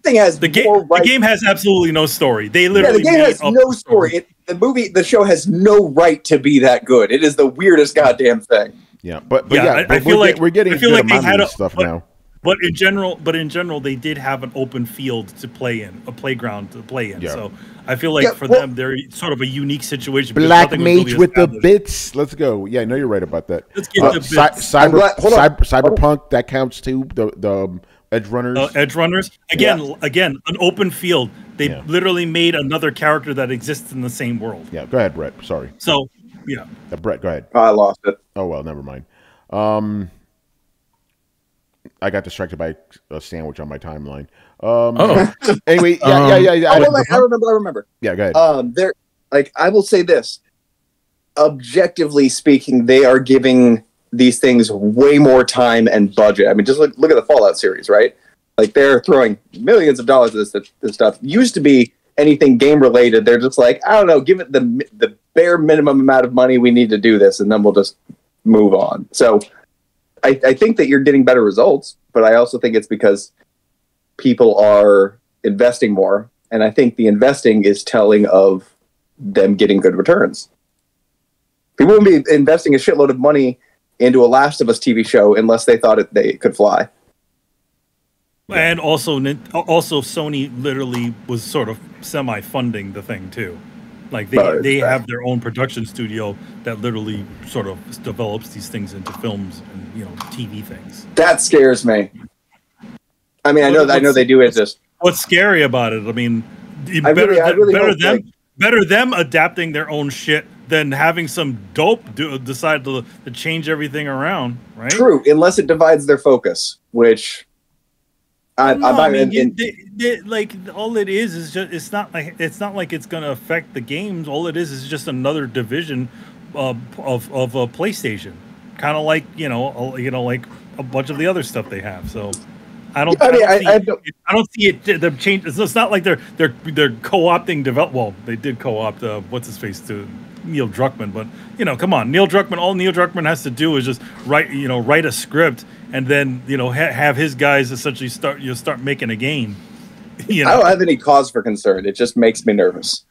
thing has the game has absolutely no story. They literally the game has no story. The show has no right to be that good. It is the weirdest goddamn thing. Yeah, but I feel like we're getting good amount of stuff now. But in general, they did have an open field to play in, a playground to play in. Yeah. So I feel like for them, they're sort of a unique situation. Black Mage with the bits. Let's go. Yeah, I know you're right about that. Let's get the bits. Cyberpunk, that counts too. The Edge Runners. Edge Runners. Again, an open field. They literally made another character that exists in the same world. Yeah, go ahead, Brett. Sorry. So, yeah. Brett, go ahead. I lost it. Oh, well, never mind. I got distracted by a sandwich on my timeline. Anyway, yeah. I remember. Yeah, go ahead. I will say this. Objectively speaking, they are giving these things way more time and budget. I mean, just look at the Fallout series, right? Like they're throwing millions of dollars at this stuff. Used to be anything game related. They're just like, I don't know, give it the bare minimum amount of money we need to do this, and then we'll just move on. So I think that you're getting better results, but I also think it's because people are investing more, and I think the investing is telling of them getting good returns. People wouldn't be investing a shitload of money into a Last of Us TV show unless they thought they could fly. And also Sony literally was sort of semi-funding the thing too. Like they have their own production studio that literally sort of develops these things into films and, you know, TV things. That scares me. I mean, I know they do it. Just what's scary about it? I mean, better them adapting their own shit than having some dope decide to change everything around, right? True, unless it divides their focus, which like all it is just it's not like it's going to affect the games. All it is just another division of a PlayStation, kind of like you know like a bunch of the other stuff they have. So I don't see it. The change. It's not like they're co-opting Well, they did co-opt what's his face to Neil Druckmann, but come on, Neil Druckmann. All Neil Druckmann has to do is just write a script, and then have his guys essentially start making a game. I don't have any cause for concern. It just makes me nervous.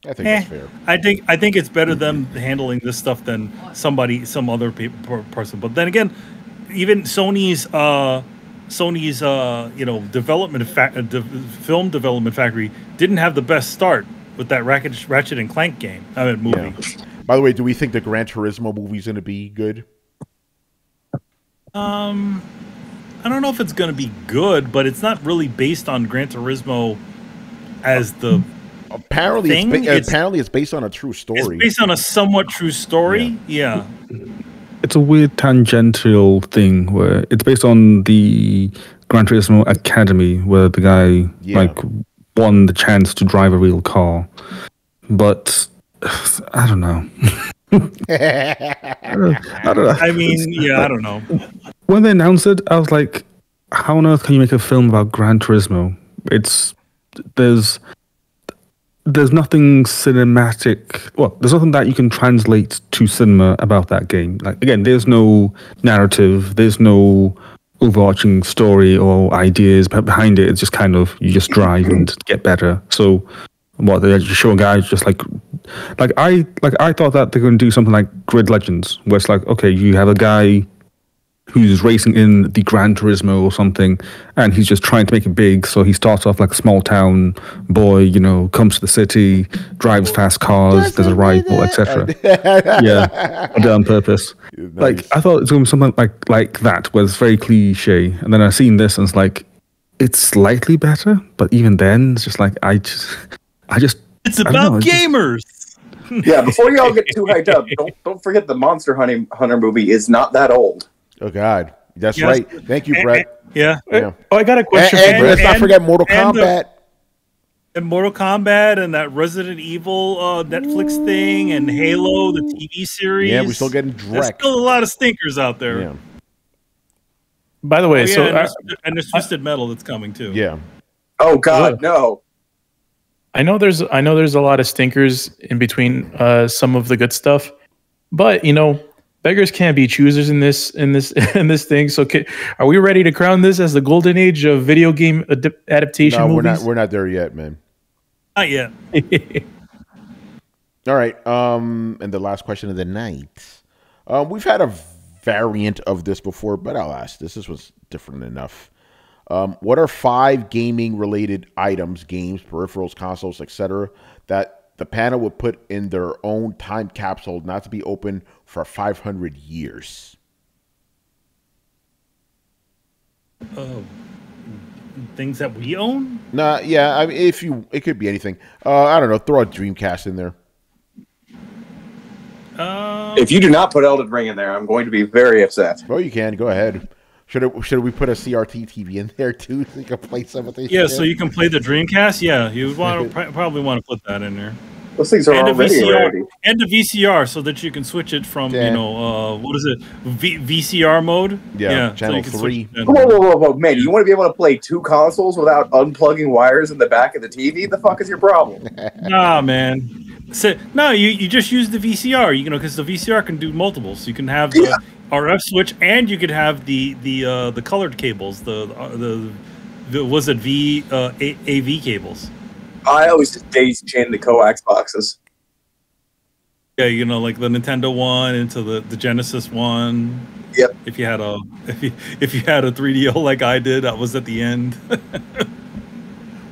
I think that's fair. I think it's better them handling this stuff than some other person. But then again, even Sony's film development factory didn't have the best start with that Ratchet and Clank movie. Yeah. By the way, do we think the Gran Turismo movie is going to be good? I don't know if it's going to be good, but it's not really based on Gran Turismo as the apparently thing. Apparently it's based on a true story. It's based on a somewhat true story. Yeah. It's a weird tangential thing where it's based on the Gran Turismo Academy, where the guy won the chance to drive a real car. But I don't know. I don't know. I mean, I don't know. When they announced it, I was like, how on earth can you make a film about Gran Turismo? There's nothing cinematic. Well, there's nothing that you can translate to cinema about that game. Like, again, there's no narrative, there's no overarching story or ideas behind it. It's just kind of, you just drive and get better. So they just show guys just like I thought that they're going to do something like Grid Legends, where it's like, okay, you have a guy who's racing in the Gran Turismo or something, and he's just trying to make it big. So he starts off like a small town boy, comes to the city, drives fast cars, there's a rival, etc. Yeah, I did it on purpose. Nice. Like, I thought it was going to be something like that, where it's very cliche. And then I seen this, and it's like, it's slightly better, but even then, it's just like, it's about gamers. Yeah, before y'all get too hyped up, don't forget the Monster Hunter movie is not that old. Oh God, that's right. Thank you, Brett. Yeah. Oh, I got a question. And let's not forget Mortal Kombat. And Mortal Kombat and that Resident Evil Netflix thing and Halo, the TV series. Yeah, we're still getting There's drecked. still a lot of stinkers out there. Yeah. By the way, and there's Twisted Metal that's coming too. Yeah. Oh God, no. I know there's a lot of stinkers in between some of the good stuff, but beggars can't be choosers in this thing. So, are we ready to crown this as the golden age of video game adaptation movies? We're not there yet, man. Not yet. All right. And the last question of the night. We've had a variant of this before, but I'll ask this. This was different enough. What are 5 gaming-related items, games, peripherals, consoles, etc., that the panel would put in their own time capsule, not to be open for 500 years? Things that we own? Nah, yeah. I mean, it could be anything. I don't know. Throw a Dreamcast in there. If you do not put Elden Ring in there, I'm going to be very upset. Well, you can. Go ahead. Should we put a CRT TV in there too, so you can play some of these? Yeah, so you can play the Dreamcast. Yeah, you would probably want to put that in there. Those things are already ready. And the VCR, so that you can switch it from what is it, VCR mode? Yeah, channel so 3. Whoa, man! You want to be able to play 2 consoles without unplugging wires in the back of the TV? The fuck is your problem? Nah, man. No, you just use the VCR. Because the VCR can do multiples. So you can have the RF switch, and you could have the colored cables. The was it AV cables? I always just daisy chain the coax boxes. Yeah, like the Nintendo one into the Genesis one. Yep. If you had a 3DO like I did, that was at the end.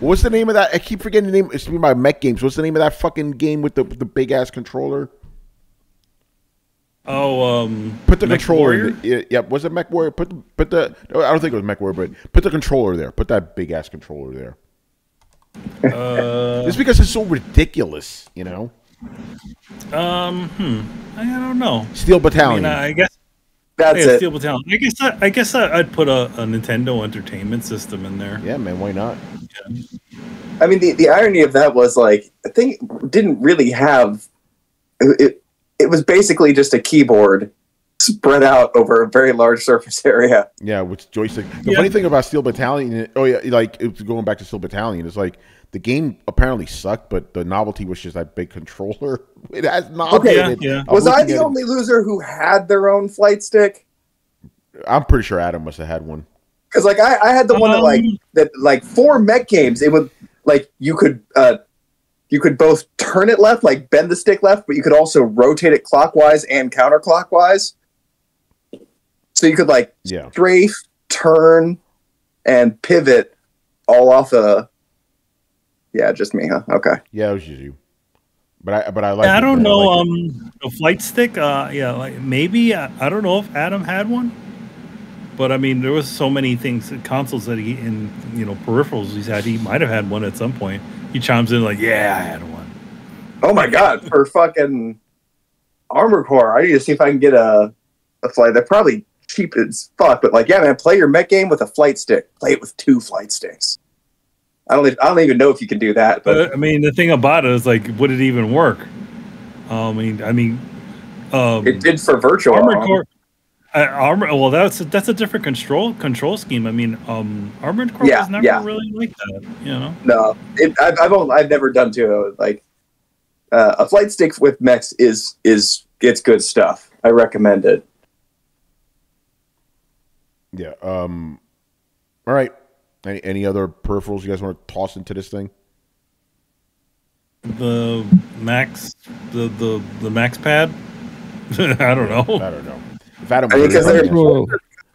What's the name of that? I keep forgetting the name. It's my mech games. What's the name of that fucking game with the big ass controller? Oh, put the controller. Yeah, was it Mech Warrior? Put the. I don't think it was Mech Warrior, but put the controller there. Put that big ass controller there. It's because it's so ridiculous, I don't know. Steel Battalion. I guess that's it. Steel Battalion. I guess I'd put a Nintendo Entertainment System in there. Yeah, man. Why not? Yeah. I mean, the irony of that was like the thing didn't really have it. It was basically just a keyboard spread out over a very large surface area. Yeah, with joystick. The funny thing about Steel Battalion, like it's going back to Steel Battalion, is like The game apparently sucked, but the novelty was just that big controller. It has novelty. Okay, yeah. Was I the only loser who had their own flight stick? I'm pretty sure Adam must have had one. Because like I had the one that for mech games, it would like you could both turn it left, like bend the stick left, but you could also rotate it clockwise and counterclockwise. So you could like strafe, turn, and pivot all off a. Yeah, just me, huh? Okay. Yeah, it was just you. But I like. I don't know. The flight stick. Like maybe I don't know if Adam had one. But I mean, there was so many things, consoles that peripherals he's had. He might have had one at some point. He chimes in like, "Yeah, I had one." Oh my god! For fucking Armored Core, I need to see if I can get a flight. They're probably cheap as fuck, but like, yeah, man, play your mech game with a flight stick. Play it with 2 flight sticks. I don't even know if you can do that. But I mean, the thing about it is like, would it even work? It did for virtual Armored Core. Well, that's a different control scheme. I mean, Armored Core was never really like that. No, I've never done 2. Like a flight stick with mechs is it's good stuff. I recommend it. Yeah. All right. Any other peripherals you guys want to toss into this thing? The Max, the Max Pad. I don't know. If Adam we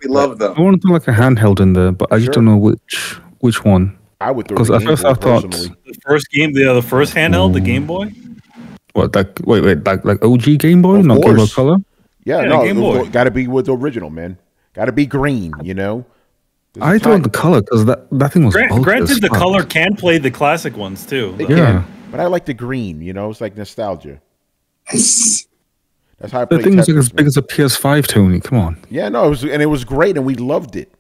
love them. I want to do like a handheld in there, but I just don't know which one. I would because at first I thought the first game, the first handheld, the Game Boy. What? Like OG Game Boy, not Game Boy Color. Yeah, no, Game Boy. Got to be with the original, man. Got to be green, I thought the color because that thing was. Granted, the color can play the classic ones too. It can, but I like the green. It's like nostalgia. That's how I play. The thing was like as big as a PS5, Tony. Come on. Yeah, no, it was great, and we loved it.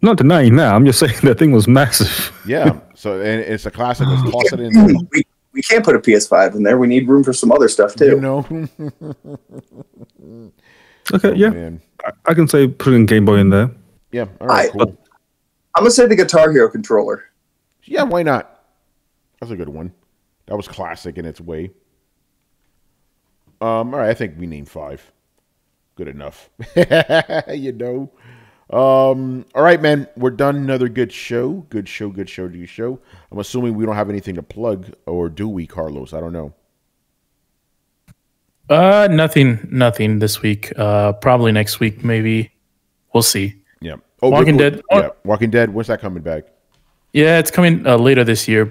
Not denying that. I'm just saying that thing was massive. Yeah. So and it's a classic. Let's toss it in. We can't put a PS5 in there. We need room for some other stuff too. Okay. Man. I can say put in Game Boy in there. Yeah. All right. Cool. I'm gonna say the Guitar Hero controller. Yeah. Why not? That's a good one. That was classic in its way. All right, I think we named 5. Good enough. All right, man. We're done. Another good show. Good show. I'm assuming we don't have anything to plug, or do we, Carlos? I don't know. Nothing this week. Probably next week, maybe. We'll see. Yeah. Walking Dead. Yeah. Walking Dead. When's that coming back? Yeah, it's coming later this year,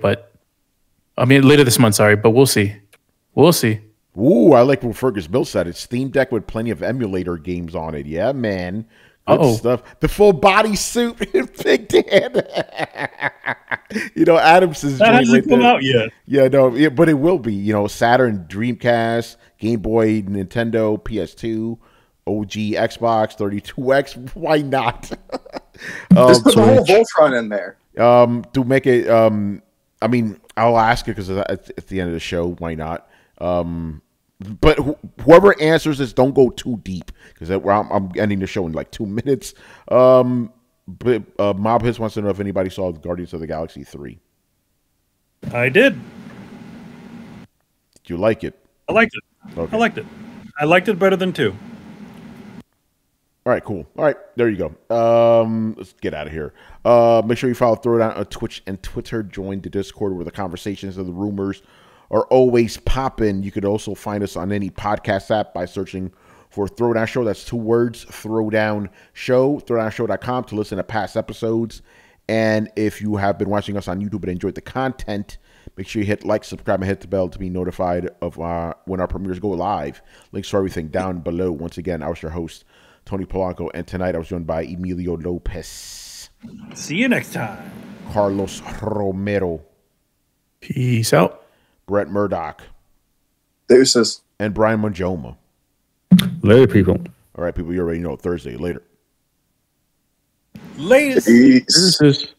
later this month. Sorry, but we'll see. Ooh, I like what Fergus Bill said. It's Steam Deck with plenty of emulator games on it. Yeah, man. Good stuff. The full body suit, Big Dan. Adams is that hasn't come out yet. Yeah, no, but it will be. Saturn, Dreamcast, Game Boy, Nintendo, PS2, OG, Xbox, 32X. Why not? Just put the whole Voltron in there. To make it. I'll ask it because it's the end of the show. Why not? But whoever answers this, don't go too deep because I'm ending the show in like 2 minutes. But Mob Hits wants to know if anybody saw Guardians of the Galaxy 3. I did. Did you like it? I liked it. Okay. I liked it. I liked it better than 2. All right, cool. All right, there you go. Let's get out of here. Make sure you follow Throwdown on Twitch and Twitter. Join the Discord where the conversations and the rumors are always popping. You could also find us on any podcast app by searching for Throwdown Show. That's 2 words, Throwdown Show. Throwdownshow.com to listen to past episodes. And if you have been watching us on YouTube and enjoyed the content, make sure you hit like, subscribe, and hit the bell to be notified of when our premieres go live. Links to everything down below. Once again, I was your host, Tony Polanco, and tonight I was joined by Emilio Lopez. See you next time. Carlos Romero. Peace out. Brett Murdoch. Deuces. And Brian Manjoma. Later, people. All right, people, you already know. Thursday. Later. Latest. Peace.